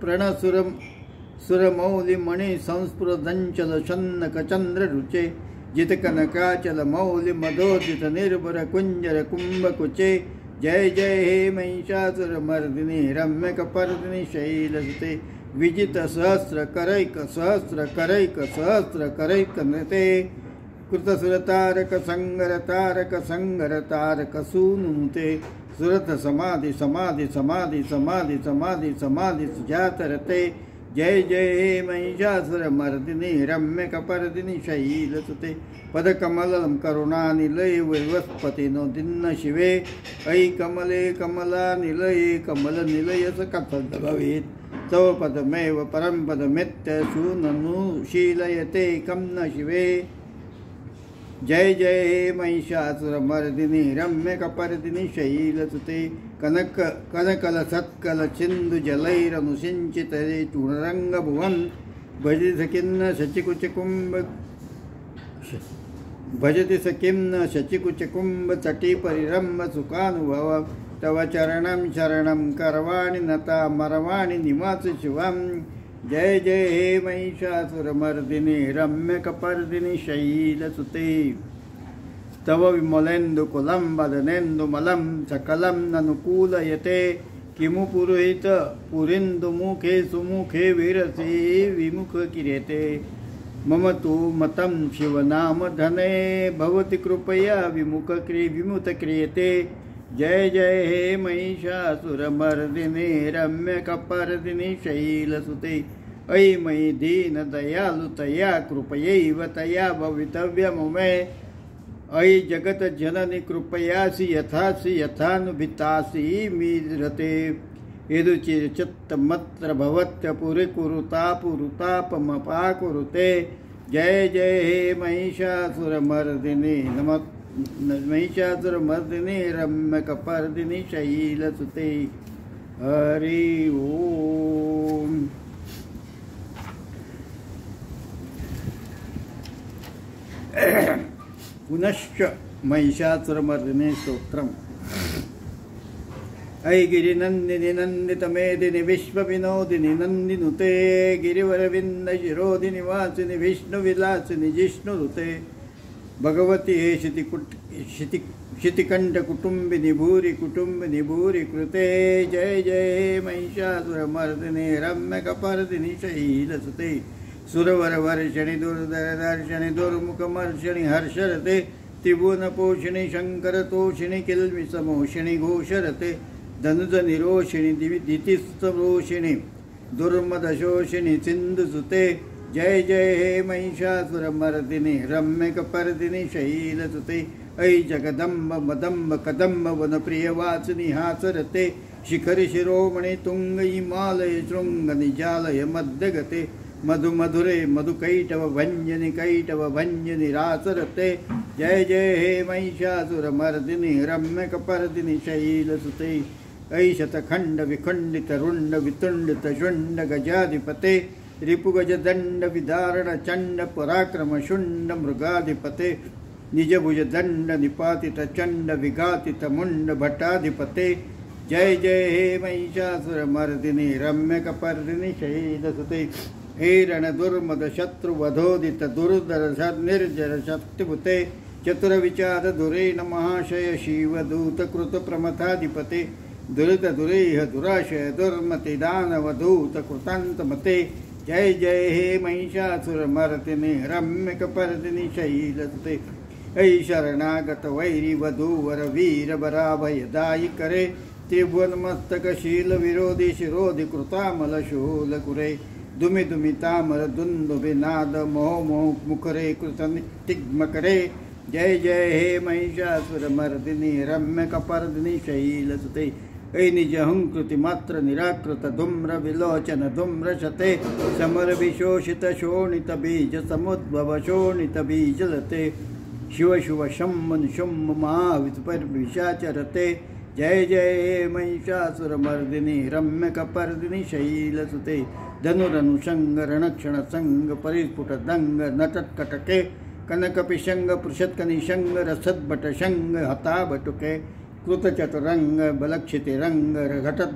प्रणसुर सुरमौलि मणि संस्फुरदंचल छन्नक चंद्र रुचे जित कनकाचल मौलि मधोदित निर्भर कुंजर कुंभकुचे जय जय हे महिषासुर मर्दिनी रम्य कपर्दिनी शैलसुते विजित सहस्र करैक नृते कृतसुर तारक संगर तारक सूनुते सुरत समाधि समाधि समाधि समाधि समाधि समाधि सुजातरते जय जय हे महिषासुर मर्दिनी रम्य कपर्दिनी शैलसुते पदकमलं करुणानिलये वैवस्पति नो दिन्न शिवे ऐ कमले कमलानिलये कमलनिलयस कथं भवेत् तव पदमेव परं पदमित्य शूननुशीलयते कं न शिवे जय जय हे महिषासुरमर्दिनी रम्यकपर्दिनी शैलसुते कनकल सत्कल सिन्धु जलैरनुसिञ्चितरे चूर्णरङ्गभुवन् भजति स किं न शचिकुचकुम्भ तटी परिरम्भ सुखानुभव तव चरणं शरणं करवाणि नता मरवाणि निवास शिवं जय जय हे महिषासुरमर्दिनी रम्यकपर्दिनी शैलसुते तव विमलेन्दुकुलं वदनेन्दुमलं सकलं ननुकूलयते किमु पुरोहित पुरिन्दुमुखे सुमुखे विरसि विमुख किरेते मम तु मतं शिवनामधने भवति कृपया विमुत क्रियते जय जय हे महिषासुरमर्दिनी रम्यकपर्दिनी शैलसुते अयि मयि दीनदयालुतया कृपयैव तया भवितव्यमुमे अयि जगज्जननि कृपयासि यथानुभितासि मीरते यदुचिच्चित्तमत्र भवत्यपुरीकुरुतापुरुतापमपाकुरुते जय जय हे महिषासुरमर्दिनी महिषासुरमर्दिनी रम्यकपर्दिनी शैलसुते हरि ओम। पुनश्च महिषासुरमर्दिनी स्तोत्रम् ऐ गिरिनन्दिनि नन्दितमेदिनि विश्वविनोदिनि नन्दिनुते गिरिवरविन्दशिरोधिनि वासिनि विष्णुविलासिनि जिष्णुरुते भगवति हे शितिकण्ठकुटुम्बिनि भूरि कुटुम्बिनि भूरि कृते जय जय हे महिषासुरमर्दिनि रम्यकपर्दिनि शैलसुते सुरवरवर्षिणि दुर्धरदर्शनि दुर्मुखमर्षिणि हर्षरते त्रिभुवनपोषिणि शङ्करतोषिणि किल्मिषमोषिणि घोषरते धनुजनिरोषिणि दितिस्तरोषिणि दुर्मदशोषिणि सिन्धुसुते जय जय हे महिषासुरमर्दिनि रम्यकपर्दिनि शैलसुते ऐ जगदम्ब मदम्ब कदम्ब वनप्रियवासिनि हासरते शिखरि शिरोमणि तुङ्ग हिमालय शृङ्ग निजालय मध्यगते मधुमधुरे मधुकैटव भञ्जनि रासरते जय जय हे महिषासुरमर्दिनि रम्यकपर्दिनि शैलसुते ऐ शतखण्ड विखण्डित रुण्ड वितुण्डित शुण्ड गजाधिपते रिपुगजदण्ड विदारण चण्ड पराक्रम शुण्ड मृगाधिपते निजभुज दण्ड निपातित चण्ड विघातित मुण्ड भट्टाधिपते जय जय हे महिषासुरमर्दिनि रम्यकपर्दिनि शैलसुते हे रणदुर्मद शत्रुवधोदित दुर्धर निर्जर शक्तिभुते चतुरविचार दुरेण महाशय शिवदूतकृत प्रमथाधिपते दुरित दुरेह दुराशय दुर्मति दानवधूत कृतान्तमते जय जय हे महिषासुरमर्दिनि रम्यकपर्दिनि शैलसुते ऐ शरणागत वैरी वधूवर वीर बराभयदायि करे त्रिभुवनमस्तकशील विरोधि शिरोधि कृतामल शूलकुरे दुमि दुमि तामर दुन्दुभि नाद मोह मोह मुखरे कृतनितिग्मकरे जय जय हे महिषासुरमर्दिनि रम्यकपर्दिनि शैलसुते ऐ निजहंकृति मात्र निराकृत धूम्र विलोचन धूम्रशते समर विशोषित शोणित बीज समुद्भव शोणित बीजलते शिव शिव शम्भन शुम्भ महाविषाचरते जय जय हे महिषासुरमर्दिनि रम्यकपर्दिनि शैलसुते धनुरनुषंग रणक्षण संग परिस्फुट दंग नटत्कटके कनकपिशंग पृषत्कनिशंग रसद्भटशंग हता बटुके कृतचतुरंग बलक्षितिरंग घटत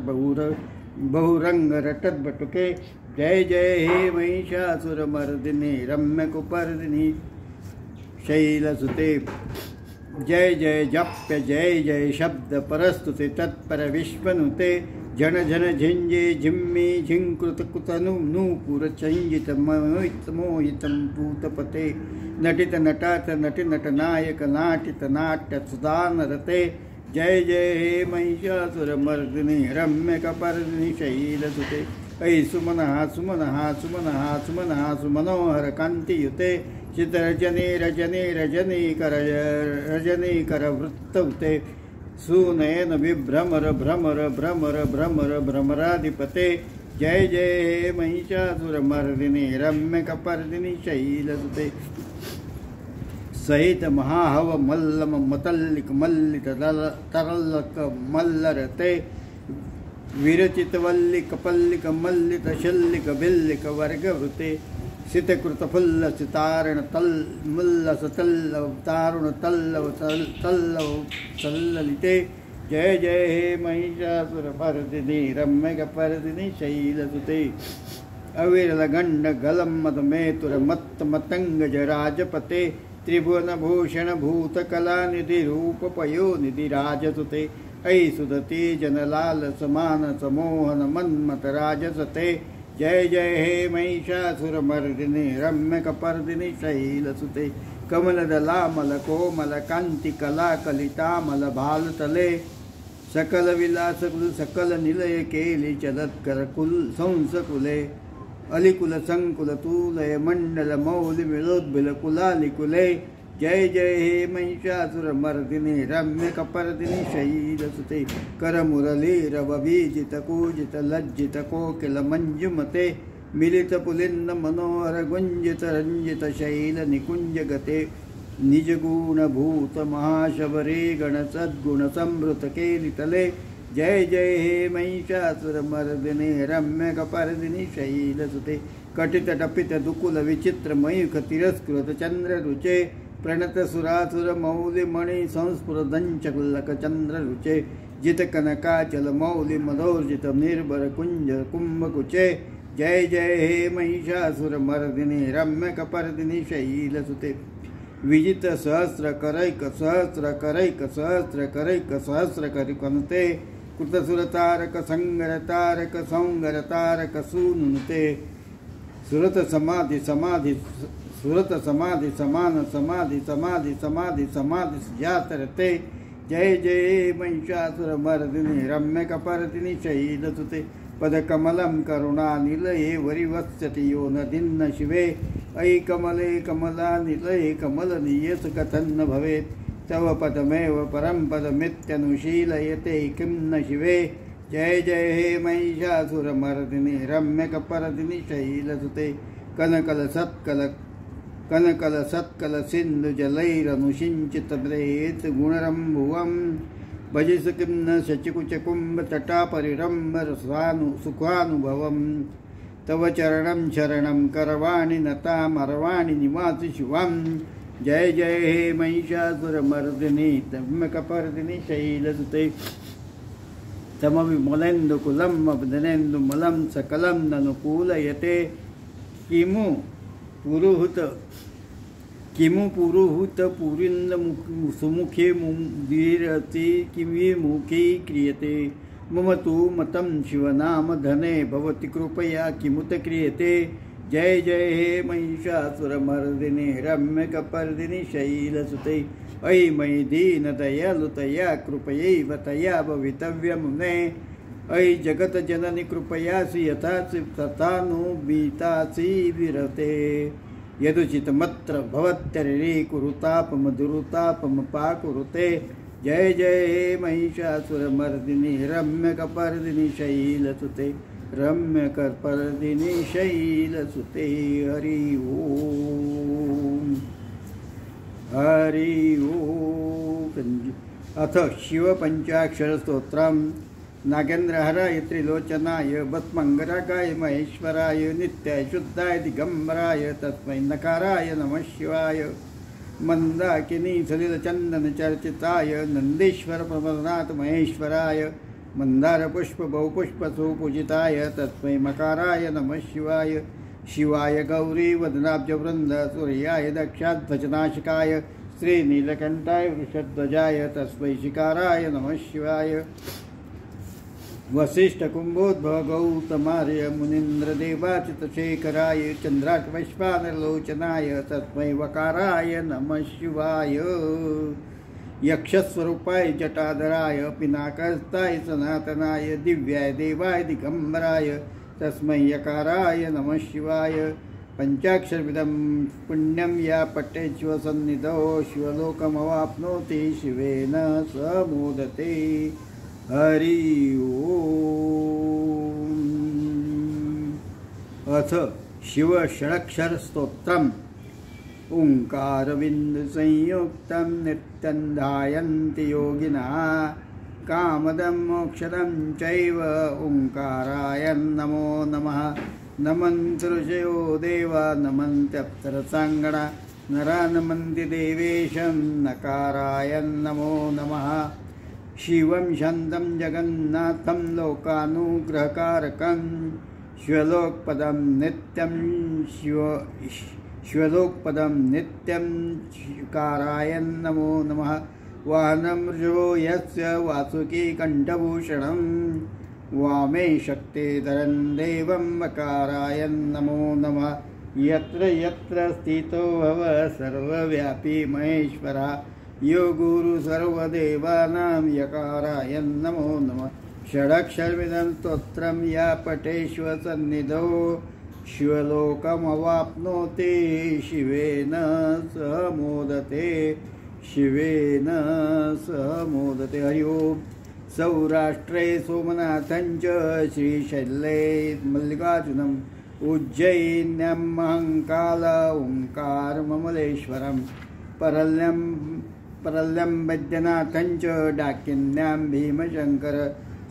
बहुरंग रटत बटुके। जय जय हे महिषासुरमर्दिनी रम्य कुपर्दिनी शैलसुते। जय जय जप्य जय जय शब्द परस्तुते तत्पर विश्वनुते। झण झण झिंजे झिम्मी झिंकृत कुतनु नूपुर चंजित मोहितं पूतपते। नटित नटात नटि नटनायक नाटित नाट्य सुदानरते। जय जय हे महिषासुरमर्दिनी रम्य कपर्दिनी शैलसुते। ऐ सुमनः सुमनः सुमनः सुमनः सुमनोहर कांतियुते। चितरजने रजने रजनी कर वृत्तउते। सुनयन विभ्रमर भ्रमर भ्रमर भ्रमर भ्रमराधिपते। जय जय हे महिषासुरमर्दिनी रम्य कपर्दिनी शैलसुते। सहित महाहव मल्लम मतल्लिक मल्लित तरल्लक मल्लरते। विरचित वल्लिक पल्लिक मल्लित शल्लिक बिल्लिक वर्गवृते। सितकृत फुल्ल सितारण तल मुल्लस तल्लव तारुण तल्लव तल्लव तल्ललिते। जय जय हे महिषासुरमर्दिनी रम्य कपर्दिनी शैलसुते। अविरल गंड गलम मद मेतुर मत्त मतंग जराजपते। त्रिभुवन भूषण भूत कला निधि रूप पयो निधि राजसुते। ऐ सुदती जनलाल समान समोहन मन्मत राजसते। जय जय हे महिषासुरमर्दिनी रम्य कपर्दिनी शैलसुते। कमलदलामल कोमल कांति कला कलितामल भालतले। सकल विलास कुल सकल निलय केली चलत्कर कुल संसकुले। अलिकुल संकुल तूलय मंडल मौलि मिलोद्बिल कुलालिकुले। जय जय हे महिषासुरमर्दिनी रम्य कपर्दिनी शैलसुते। कर मुरली रवबीजित कूजित लज्जित कोकिल मंजुमते। मिलित पुलिंद मनोहर गुंजित रंजित शैल निकुंज गते। निज गुण भूत महाशबरे गण सद्गुण समृत केलितले। जय जय हे महिषासुरमर्दिनी रम्य कपर्दिनी शैलसुते। कटित टपित दुकुल विचित्र मयूख तिरस्कृत चंद्र रुचे। प्रणत सुरासुर मौलि मणि संस्फुरदंचकुल्लक चंद्र रुचे। जित कनकाचल मौलि मदोर्जित निर्भर कुंज कुंभकुचे। जय जय हे महिषासुरमर्दिनी रम्य कपर्दिनी शैलसुते। विजित सहस्र करैक सहस्र करैक सहस्र करैक सहस्र करिकनुते। कृतसुर तारक संगर तारक सौंगर तारक सूनुते। सुरत समाधि समाधि सुरत समाधि समान समाधि समाधि समाधि समाधि सुजातरते। जय जय महिषासुरमर्दिनी रम्य कपर्दिनी शैलसुते। पदकमलं करुणानिलये वरिवत्सति यो नदीन्न शिवे। ऐ कमले कमलानिलये कमलनीयस कथं न भवेत्। तव पदमेव परं पदमित्यनुशीलयते किं न शिवे। जय जय हे महिषासुरमर्दिनी रम्य कपर्दिनी शैलसुते। कनकल सत्कल सिंधु जलैरनुषिञ्चित प्रेत गुणरम्भुवं। भजिस किं न शचिकुच कुंभ तटापरिरम्भ सुखानुभवम्। तव चरणं शरणं करवाणि नतामरवाणि निवासि शिवम्। जय जय हे महिषासुरमर्दिनी रम्य कपर्दिनी शैलसुते। तमविमलेन्दुकुलं अब्धनेन्दुमलं सकलं ननुकूलयते। किमु पुरुहूत पुरिंद सुमुखे मुदीरति किविमुखी क्रियते। मम तु मतं शिवनाम धने भवति कृपया किमुत क्रियते। जय जय हे महिषासुरमर्दिनी रम्य कपर्दिनी शैलसुते। ऐ मयि दीनदयालुतया कृपयैव तया भवितव्यं मे। ऐ जगत जननि कृपयासि यथा तथानुमीतासि विरते। यदुचितमत्र भवत्यरे कुरुतापम दुरुतापम पाकुरुते। जय जय हे महिषासुरमर्दिनी रम्य कपर्दिनी शैलसुते। रम्य कपर्दिनी शैलसुते। हरि ओम हरि ओम। अथ शिव पंचाक्षर स्तोत्रम्। नागेन्द्रहराय त्रिलोचनाय भस्मंगरागाय महेश्वराय नित्याय शुद्धाय दिगंबराय तस्मै नकाराय नमः शिवाय। मंदाकिनी सलिलचन्दनचर्चिताय नन्दीश्वर प्रमदनाथ महेश्वराय मन्दारपुष्प बहुपुष्पसु पूजिताय तस्मै मकाराय नमः शिवाय। शिवाय गौरी वदनाब्जवृन्द सूर्याय दक्षाध्वजनाशिकाय श्रीनीलकण्ठाय वृषध्वजाय तस्मै शिकाराय नमः शिवाय। वसिष्ठकुम्भोद्भव गौतमार्य मुनीन्द्रदेवाच्युतशेखराय चन्द्राटवैश्वानरलोचनाय तस्मै वकाराय नमः शिवाय। यक्षस्वरूपाय जटाधराय पिनाकस्ताय सनातनाय दिव्याय देवाय दिगम्बराय तस्मै यकाराय नमः शिवाय। पंचाक्षरविदं पुण्यं या पठेत् सन्निधौ शिवलोकमवाप्नोति शिवेन स मोदते। हरि ओम। अथ शिवषडक्षरस्तोत्रम्। ओंकारबिन्दुसंयुक्तं नित्यं ध्यायन्ति योगिनः कामदं मोक्षदं चैव ओंकाराय नमो नमः। नमन्ति ऋषयो देवा नमन्त्यप्सरसाङ्गणा नरा नमन्ति देवेशं नकाराय नमो नमः। शिवं शान्तं जगन्नाथं लोकानुग्रहकारकं शिवलोकपदं नित्यं शिवलोकपदं नित्यं शिकाराय नमो नमः। वाहनं ऋषभो यस्य वासुकी कण्ठभूषणं वामे शक्तिधरं देवं वकाराय नमो नमः। यत्र यत्र स्थितो भव सर्वव्यापी महेश्वरः यो गुरु सर्वदेवानां यकाराय नमो नमः। षडक्षरमिदं स्तोत्रं या पठेष्व सन्निधौ शिवलोकमवाप्नोति शिवेन सह मोदते शिवेन सह मोदते। हरि ओम्। सौराष्ट्रे सोमनाथं च श्रीशैले मल्लिकार्जुनम् उज्जयिन्यां महङ्काल ओङ्कारममलेश्वरं परल्यं वैद्यनाथं च डाकिन्यां भीमशङ्कर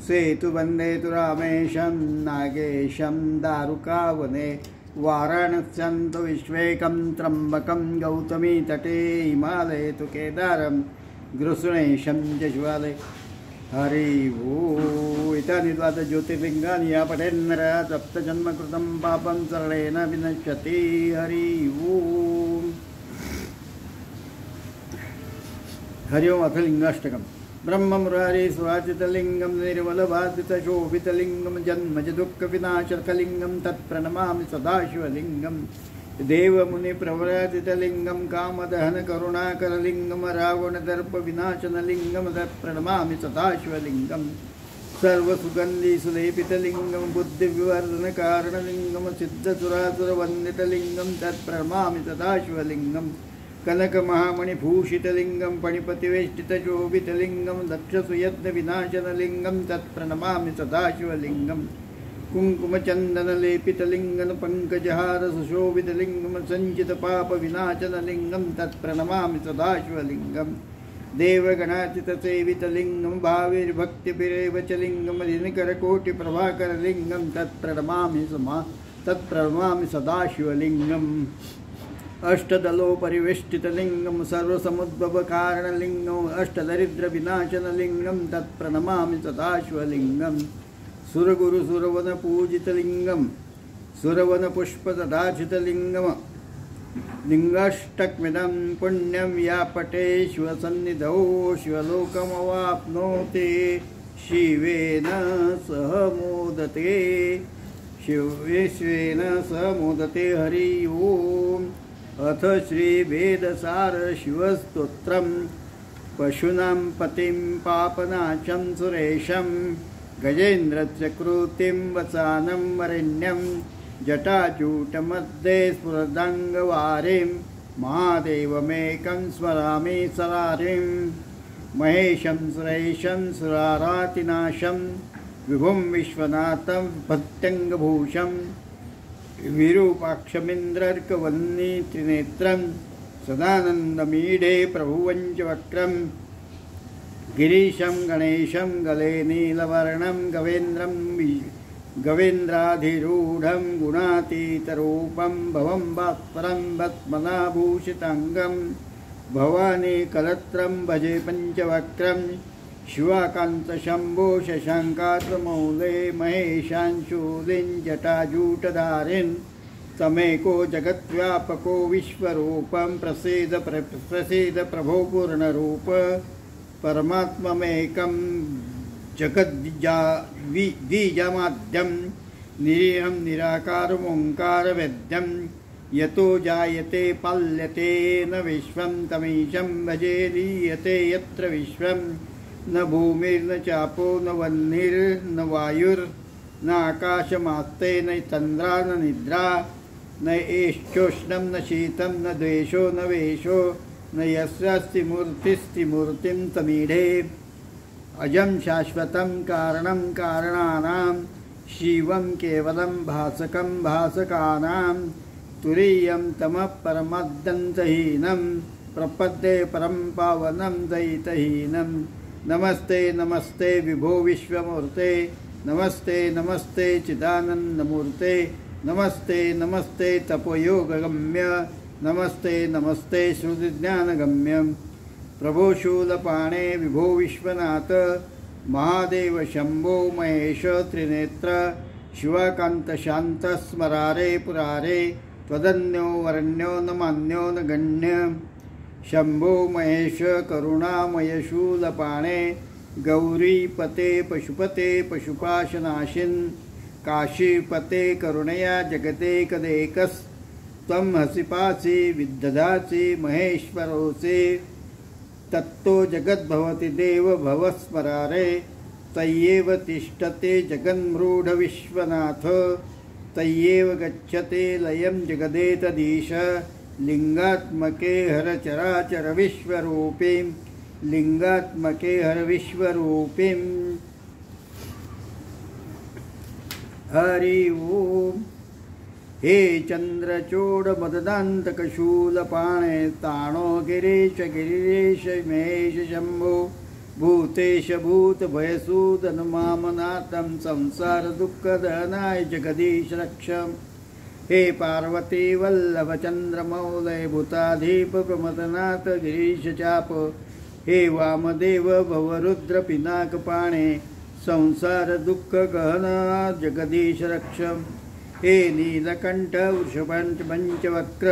सेतुबन्धे तु रामेशं नागेशं दारुकावने वाराणस्यां तु विश्वेकं त्र्यम्बकं गौतमी तटे हिमालये तु केदारं गृष्णेशं च शिवालये। हरि ओम्। एतानि द्वादश ज्योतिर्लिङ्गानि या पठेन्नरः सप्तजन्मकृतं पापं सरणेन विनश्यति। हरि ओम्। हरि ओम्। अथ लिङ्गाष्टकम्। ब्रह्ममुरारी सुराजितलिङ्गं निर्मलभासितशोभितलिङ्गं जन्मजदुःखविनाशकलिङ्गं तत्प्रणमामि सदाशिवलिङ्गं। देवमुनिप्रव्राजितलिङ्गं कामदहनकरुणाकरलिङ्गं रावणदर्पविनाशनलिङ्गं तत्प्रणमामि सदाशिवलिङ्गं। सर्वसुगन्धिसुलेपितलिङ्गं बुद्धिविवर्धनकारणलिङ्गं सिद्धसुरासुरवन्दितलिङ्गं तत्प्रणमामि सदाशिवलिङ्गं। कनकमहामणिभूषितलिङ्गं पणिपतिवेष्टितशोभितलिङ्गं दक्षसुयज्ञविनाशनलिङ्गं तत्प्रणमामि सदाशिवलिङ्गं। कुङ्कुमचन्दनलेपितलिङ्गं पङ्कजहारसुशोभितलिङ्गं सञ्चितपापविनाशनलिङ्गं तत्प्रणमामि सदाशिवलिङ्गं। देवगणाचितसेवितलिङ्गं भाविर्भक्तिभिरेव च लिङ्गं दिनकरकोटिप्रभाकरलिङ्गं तत्प्रणमामि सदाशिवलिङ्गम्। अष्टदलोपरिवेष्टितलिङ्गं सर्वसमुद्भवकारणलिङ्गम् अष्टदरिद्रविनाशनलिङ्गं तत्प्रणमामि सदाशिवलिङ्गम्। सुरगुरुसुरवनपूजितलिङ्गं सुरवनपुष्पददाचितलिङ्गं लिङ्गाष्टकमिदं पुण्यं या पठेष्व सन्निधौ शिवलोकमवाप्नोति शिवेन सह मोदते शिवेन सह मोदते। हरि ओम्। अथ श्रीवेदसार शिवस्तोत्रम्। पशूनां पतिं पापनाशं सुरेशं गजेन्द्रचक्रुतिं वसानं वरेण्यं जटाजूटमध्ये स्फुरदङ्गवारिं महादेवमेकं स्मरामि सरारिं महेशं सुरेशं सुरारातिनाशं विभुं विश्वनाथं भक्त्यङ्गभूषं विरूपाक्षमिन्द्रर्कवन्नी त्रिनेत्रं सदानन्दमीडे प्रभुवञ्चवक्रं गिरीशं गणेशं गले नीलवर्णं गवेन्द्राधिरूढं गुणातीतरूपं भवं भास्वरं भस्मनाभूषिताङ्गं भवानी कलत्रं भजे पंचवक्त्रं शिवाकांत शंभो शशांकात्रमौले महेशांशूलिं जटाजूटधारिन् तमेको जगद्व्यापको विश्वरूपं प्रसीद प्रभो पूर्णरूप परमात्ममेकं जगद्बीजमाद्यं निरीहं निराकारमोङ्कारवेद्यं यतो जायते पाल्यते न विश्वं तमीशं भजे लीयते यत्र विश्वं न भूमिर्न चापो न वह्निर्न वायुर्न आकाशमास्ते न तन्द्रा न निद्रा न एष्टोष्णं न शीतं न द्वेषो न वेषो न यस्यास्ति मूर्तिं तमीढे अजं शाश्वतं कारणं कारणानां शिवं केवलं भासकं भासकानां तुरीयं तमः परमद्यन्तहीनं प्रपद्ये परं पावनं दयितहीनं नमस्ते नमस्ते विभो विश्वमूर्ते नमस्ते नमस्ते चिदानन्दमूर्ते नमस्ते नमस्ते तपोयोगगम्य नमस्ते नमस्ते श्रुतिज्ञानगम्य प्रभो शूलपाणे विभो विश्वनाथ महादेव शंभो महेश त्रिनेत्र शिवकांत शांत स्मरारे पुरारे त्वदन्यो वरण्यो न मान्यो न गण्य शंभो महेश करुणामय शूलपाणे गौरीपते पशुपते पशुपाशनाशिन् काशीपते करुणया जगदेकदेकस् त्वं हसिपासि विदधासि महेश्वरोऽसि तत्तो जगद्भवति देव भवस्मरारे तय्येव तिष्ठते जगन्मूढविश्वनाथ तय्येव गच्छते लयं जगदेतदीश लिंगात्मके हर चराचर विश्वरूपीं लिंगात्मके हर विश्वरूपीं हरि ओम। हे चंद्रचूड मददान्तकशूलपाणे ताणो गिरीश गिरीश महेश शंभो भूतेश भूतभयसूदन मामनाथं संसार दुःखदहनाय जगदीश रक्षम् हे पार्वती वल्लभ चंद्रमौलय भूताधीप प्रमदनाथ गिरीश चाप हे वामदेव भवरुद्र पिनाकपाणे संसार दुःख गहना जगदीश रक्षम् हे नीलकंठ वृषभंच पंचवक्र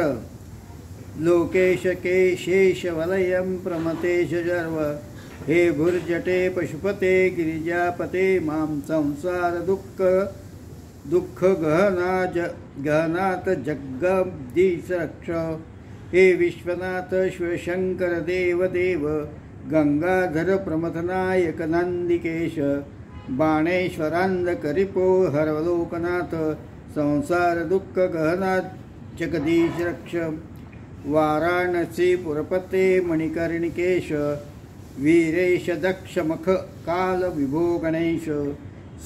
लोकेश केशेष वलयं प्रमतेश शर्व हे भुर्जटे पशुपते गिरिजापते मां संसार दुःख गहनाथ जगदीश रक्ष हे विश्वनाथ शिवशंकर देव देव गंगाधर प्रमथनायक नंदिकेश बाणेश्वरांद करिपो हरवलोकनाथ संसार दुःख गहनाथ जगदीश रक्ष वाराणसी पुरपते मणिकर्णिकेश वीरेश दक्ष मख काल विभो गणेश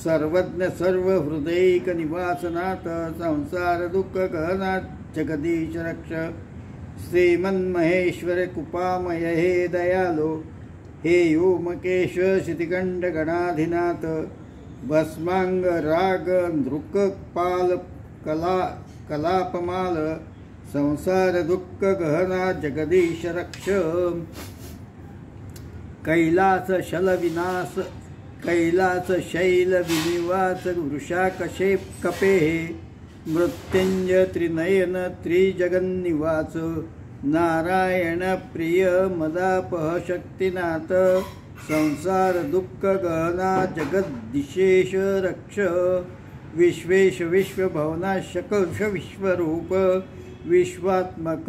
सर्वज्ञ सर्वहृदैक निवासनाथ संसार दुःख गहनाथ जगदीश रक्ष श्रीमन्महेश्वर कृपामय हे दयालो हे ओमकेश शितिकंड गणाधिनाथ भस्मांग राग नृकपाल कलापमाल संसार दुःख गहना जगदीश रक्ष कैलास शल विनाश कैलास शैल विनिवास वृषाकशे कपे मृत्युंजय त्रिनयन त्रिजगन्निवास नारायण प्रिय मदापह शक्तिनाथ संसार दुःख गहना जगद्दिशेष रक्ष विश्वेश विश्वभवनाशक विश्वरूप विश्वात्मक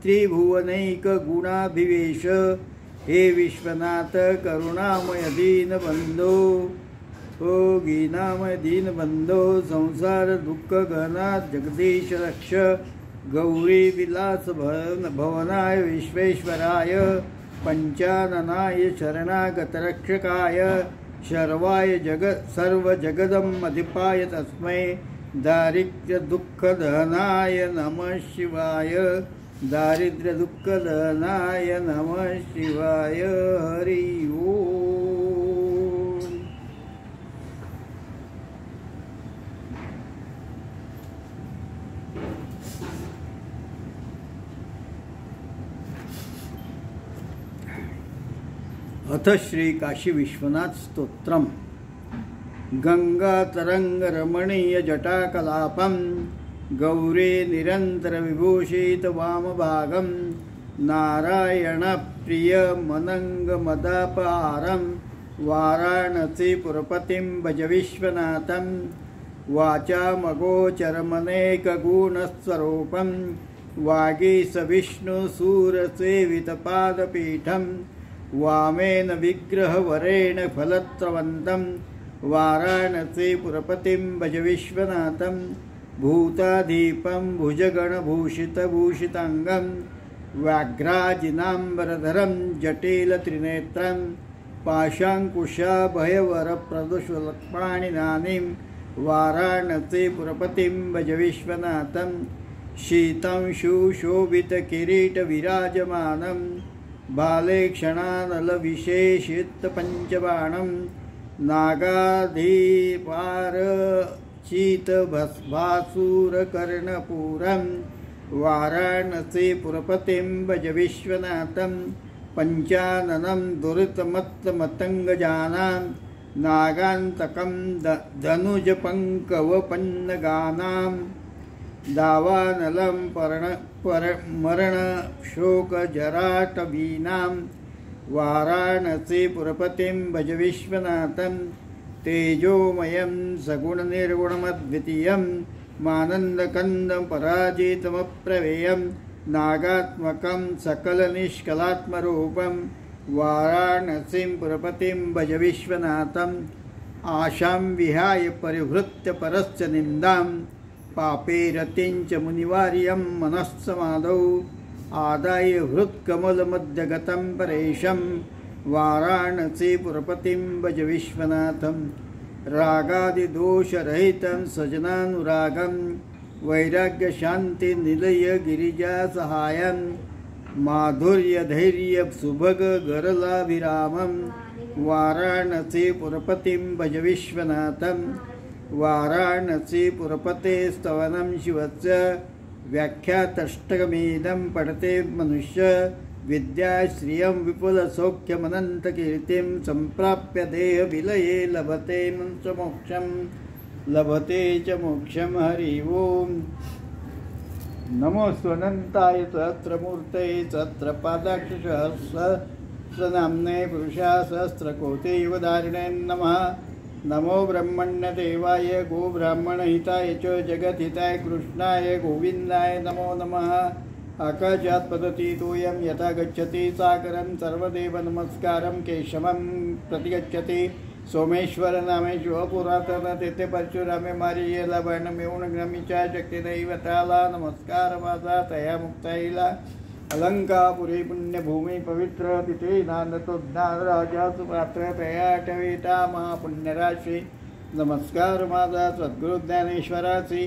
त्रिभुवनैक गुणाभिवेश हे विश्वनाथ करुणामय दीनबंधो हो गीनामय दीनबंधो संसार दुःख गहनाथ जगदीश रक्ष गौरी विलास भवनाय विश्वेश्वराय पंचाननाय शरणागत रक्षकाय शर्वाय सर्व जगदम अधिपाय तस्मै दारिद्र्य दुःख दहनाय नमः शिवाय दारिद्र्य दुःख दहनाय नमः शिवाय हरि ओम। अथ श्री काशी विश्वनाथ स्तोत्रम. गंगातरंगरमणीय जटाकलापं गौरी निरंतर विभूषित वामभागं नारायणप्रिय मनंगमदापहारं वाराणसी पुरपतिं भज विश्वनाथं वाचामगोचरमनेकगुणस्वरूपं वागीशविष्णुसूरसेवितपादपीठं वामेन विग्रहवरेण फलत्रवन्तं वाराणसी पुरपतिं भज विश्वनाथं भूताधीपं भुजगणभूषितभूषितांगं व्याघ्राजिनाम्बरधरं जटिलत्रिनेत्रं पाशाङ्कुशभयवरप्रदुषलक्ष्माणिनानीं वाराणसी पुरपतिं भज विश्वनाथं शीतं सुशोभितकिरीटविराजमानं बाले क्षणानलविशेषितपञ्चबाणं नागाधीपारचितभासुरकर्णपूरं वाराणसी पुरपतिं भज विश्वनाथं पञ्चाननं दुरितमत्तमतङ्गजानां नागान्तकं धनुजपङ्कवपन्नगानां दावानलं मरणशोकजराटवीनां वाराणसी पुरपतिं भज विश्वनाथं तेजोमयं सगुणनिर्गुणमद्वितीयं मानन्दकन्दं पराजितमप्रवेयं नागात्मकं सकलनिष्कलात्मरूपं वाराणसीं पुरपतिं भज विश्वनाथं आशां विहाय परिहृत्य परस्य निन्दां पापेरतिं च मुनिवार्यं मनस्समाधौ आदाय हृत्कमलमध्यगतं परेशं वाराणसी पुरपतिं भज विश्वनाथं रागादिदोषरहितं सजनानुरागं वैराग्यशान्तिनिलय गिरिजासहायं माधुर्यधैर्यसुभगगरलाभिरामं वाराणसी पुरपतिं भज विश्वनाथं वाराणसी पुरपते स्तवनं शिवस्य व्याख्यातष्टकमिदं पठते मनुष्य विद्याश्रियं विपुलसौख्यमनन्तकीर्तिं सम्प्राप्य देहविलये लभते च मोक्षं हरि ओम्. नमो स्वनन्ताय सहस्रमूर्तये सहस्रपादाक्षसहस्रनाम्ने पुरुषा सहस्रकोटियुगधारिणे नमः. नमो ब्रह्मण्यदेवाय गोब्राह्मणहिताय च जगद्हिताय कृष्णाय गोविन्दाय नमो नमः. आकाशात् पतति तोयं यथा गच्छति सागरं सर्वदेव नमस्कारं केशवं प्रतिगच्छति सोमेश्वर नामे शिवपुरातन तेथे परशुरामे मारिये लवणमेवणग्रमीच्या शक्तिदैवताला नमस्कार माझा तया मुक्ताईला अलंकापुरी पुण्यभूमी पवित्र तिथे नांदतो ज्ञान राजा सुपात्र तया आठविता महापुण्यराशी नमस्कार माझा सद्गुरु ज्ञानेश्वराची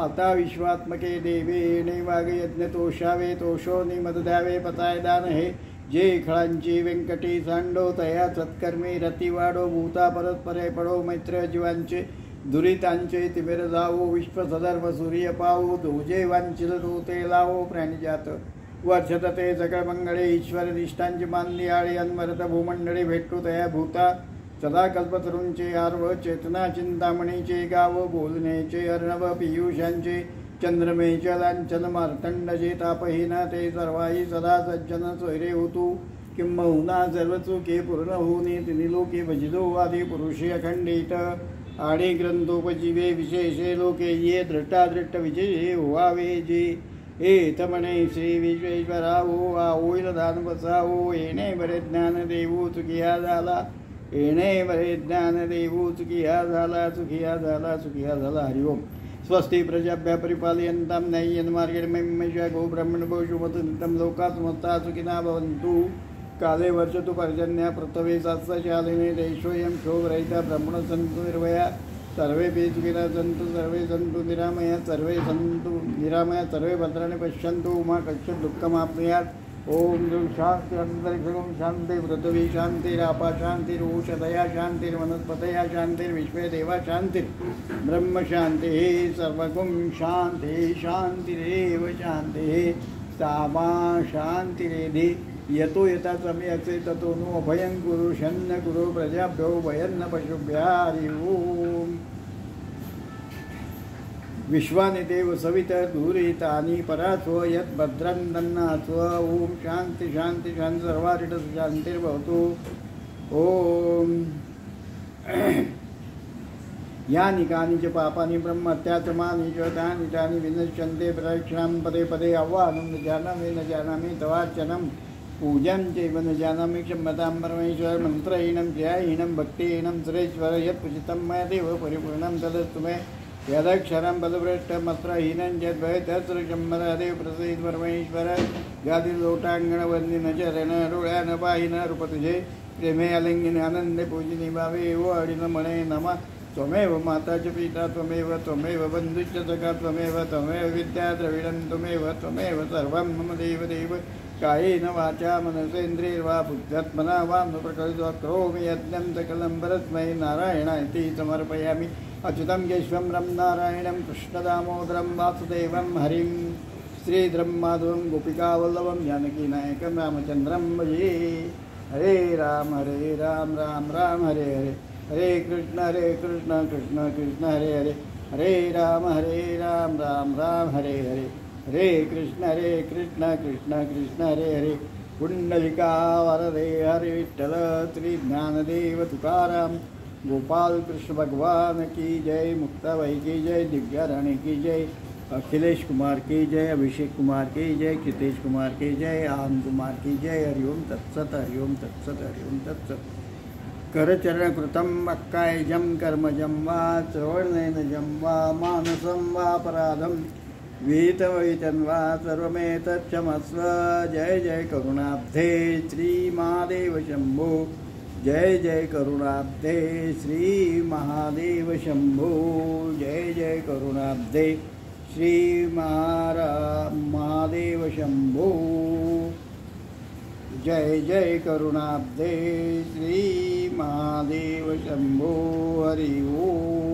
आता विश्वात्मके देवे येणे वागे यज्ञ तोषावे तोषो निमद द्यावे पताय दान हे जे खळांची व्यंकटी सांडो तया सत्कर्मी रती वाडो भूता परस्परे पडो मैत्र जीवांचे दुरितांचे तिमिर जावो विश्व सदर्भ सूर्य पावो तुझे वांछिल तू ते लावो प्राणीजात वर्षत ते सकळ मंगळे ईश्वर निष्ठांची मानली आळी अन्मरत भूमंडळी भेटू तया भूता सदा कल्पतरूंचे आर्व चेतना चिंतामणीचे गाव बोलण्याचे अर्णव पियुषांचे चंद्रमेचे लांछन मार्तंडचे तापहीना ते सर्वाही सदा सज्जन सोयरे होतू किंबहुना सर्व चुके पूर्ण होऊनी तिन्ही लोके भजितो आदी पुरुषे अखंडित आणि ग्रंथोपजीवे विशेषे लोके ये धृष्टाधृष्ट विजये व्हावे जे एत म्हणे श्री विश्वेश्वरावो होईल दान बसावो येणे बरे ज्ञान देवो चुकिया झाला येणे बरे ज्ञान देवो चुकिया झाला सुखिया झाला सुखिया झाला. हरिओम. स्वस्ति प्रजाभ्य परिपालयन्तां न्याय्येन मार्गेण मह्यमेष गोब्राह्मणभ्यो शुभतन्तं लोकाः समस्ताः सुखिनः भवन्तु. काले वर्षतु पर्जन्य पृथ्वी सस्यशालिनी देशोऽयं क्षोभरहितः ब्रह्मणः सन्तु निर्भया सर्वेपि सुखिनः सन्तु सर्वे सन्तु निरामया सर्वे सन्तु निरामया सर्वे भद्राणि पश्यन्तु मा कश्चित् दुःखमाप्नुयात्. ओम शांति अंतरिक्षं शांति पृथ्वी शांतिरापा शांतिरूषधया शांतिर्वनस्पतया शांतिर्विश्वे देवा शांति ब्रह्म शांति सर्वगुं शांति शांतिरेव शांति. सामा शांतिरेधि यतो यथा सम्यक्से ततो नो अभयं कुरु शन्न कुरु प्रजाभ्यो भयन्न पशुभ्यः हरि ओम विश्वानि देव सविता दूरितानि परास्व यत् भद्रं दन्नास्व ओम शांति शांति शांति सर्वारिष्ट शांतिर्भवतु ओम यानि कानि च पापानि ब्रह्मत्याचमानि च तानि तानि विनश्यन्ते प्रदक्षिणां पदे पदे आह्वानं न जानामि न जानामि तवार्चनं पूजं चैव न जानामि क्षम्यतां परमेश्वर मन्त्रहीनं ध्यायहीनं भक्तिहीनं सुरेश्वर यत्पूजितं मया देव परिपूर्णं तदस्तु मे यदक्षरं पदभ्रष्टमत्रहीनं यद्भवेत् तत्र क्षम्यतादेव प्रसीद परमेश्वर गादिलोटाङ्गणवन्दिन चरण डोळ्यान पाहिन रूप तुझे प्रेमे आलिंगिने आनंदे पूजिनी भावे ओ अडिन मणे नमः त्वमेव माता च पिता त्वमेव बन्धुश्च सखा त्वमेव विद्या द्रविडं त्वमेव सर्वं मम देव देव कायेन वाचा मनसेन्द्रियैर्वा बुद्ध्यात्मना वा प्रकृत्वा करोमि यज्ञं सकलं परस्मै नारायणाय समर्पयामि अच्युतं केशवं रं नारायणं कृष्णदामोदरं वासुदेवं हरिं श्रीधरं माधवं गोपिकावल्लभं जानकीनायकं रामचन्द्रं भजे हरे राम राम राम हरे हरे हरे कृष्ण कृष्ण कृष्ण हरे हरे हरे राम राम राम हरे हरे हरे कृष्ण कृष्ण कृष्ण हरे हरे पुंडलिका वरदे हरे विठ्ठल श्री ज्ञानदेव तुकाराम गोपाल कृष्ण भगवान की जय मुक्ताबाई की जय दिव्याराणी की जय अखिलेश कुमार की जय अभिषेक कुमार की जय क्षितेश कुमार की जय आन कुमार की जय हरिओम तत्सत हरिओम तत्सत हरिओम तत्सत करचरण कृतं अक्कायजं कर्मजं वा श्रवणनयनजं वा मानसं वा अपराधं विहितवैतं वा सर्वमेतच्छमस्व जय जय करुणाब्धे श्री महादेव शंभो जय जय करुणाब्धे श्री महादेव शंभो जय जय करुणाब्धे श्री महादेव शंभो जय जय करुणाब्धे श्री महादेव शंभो हरि ओम।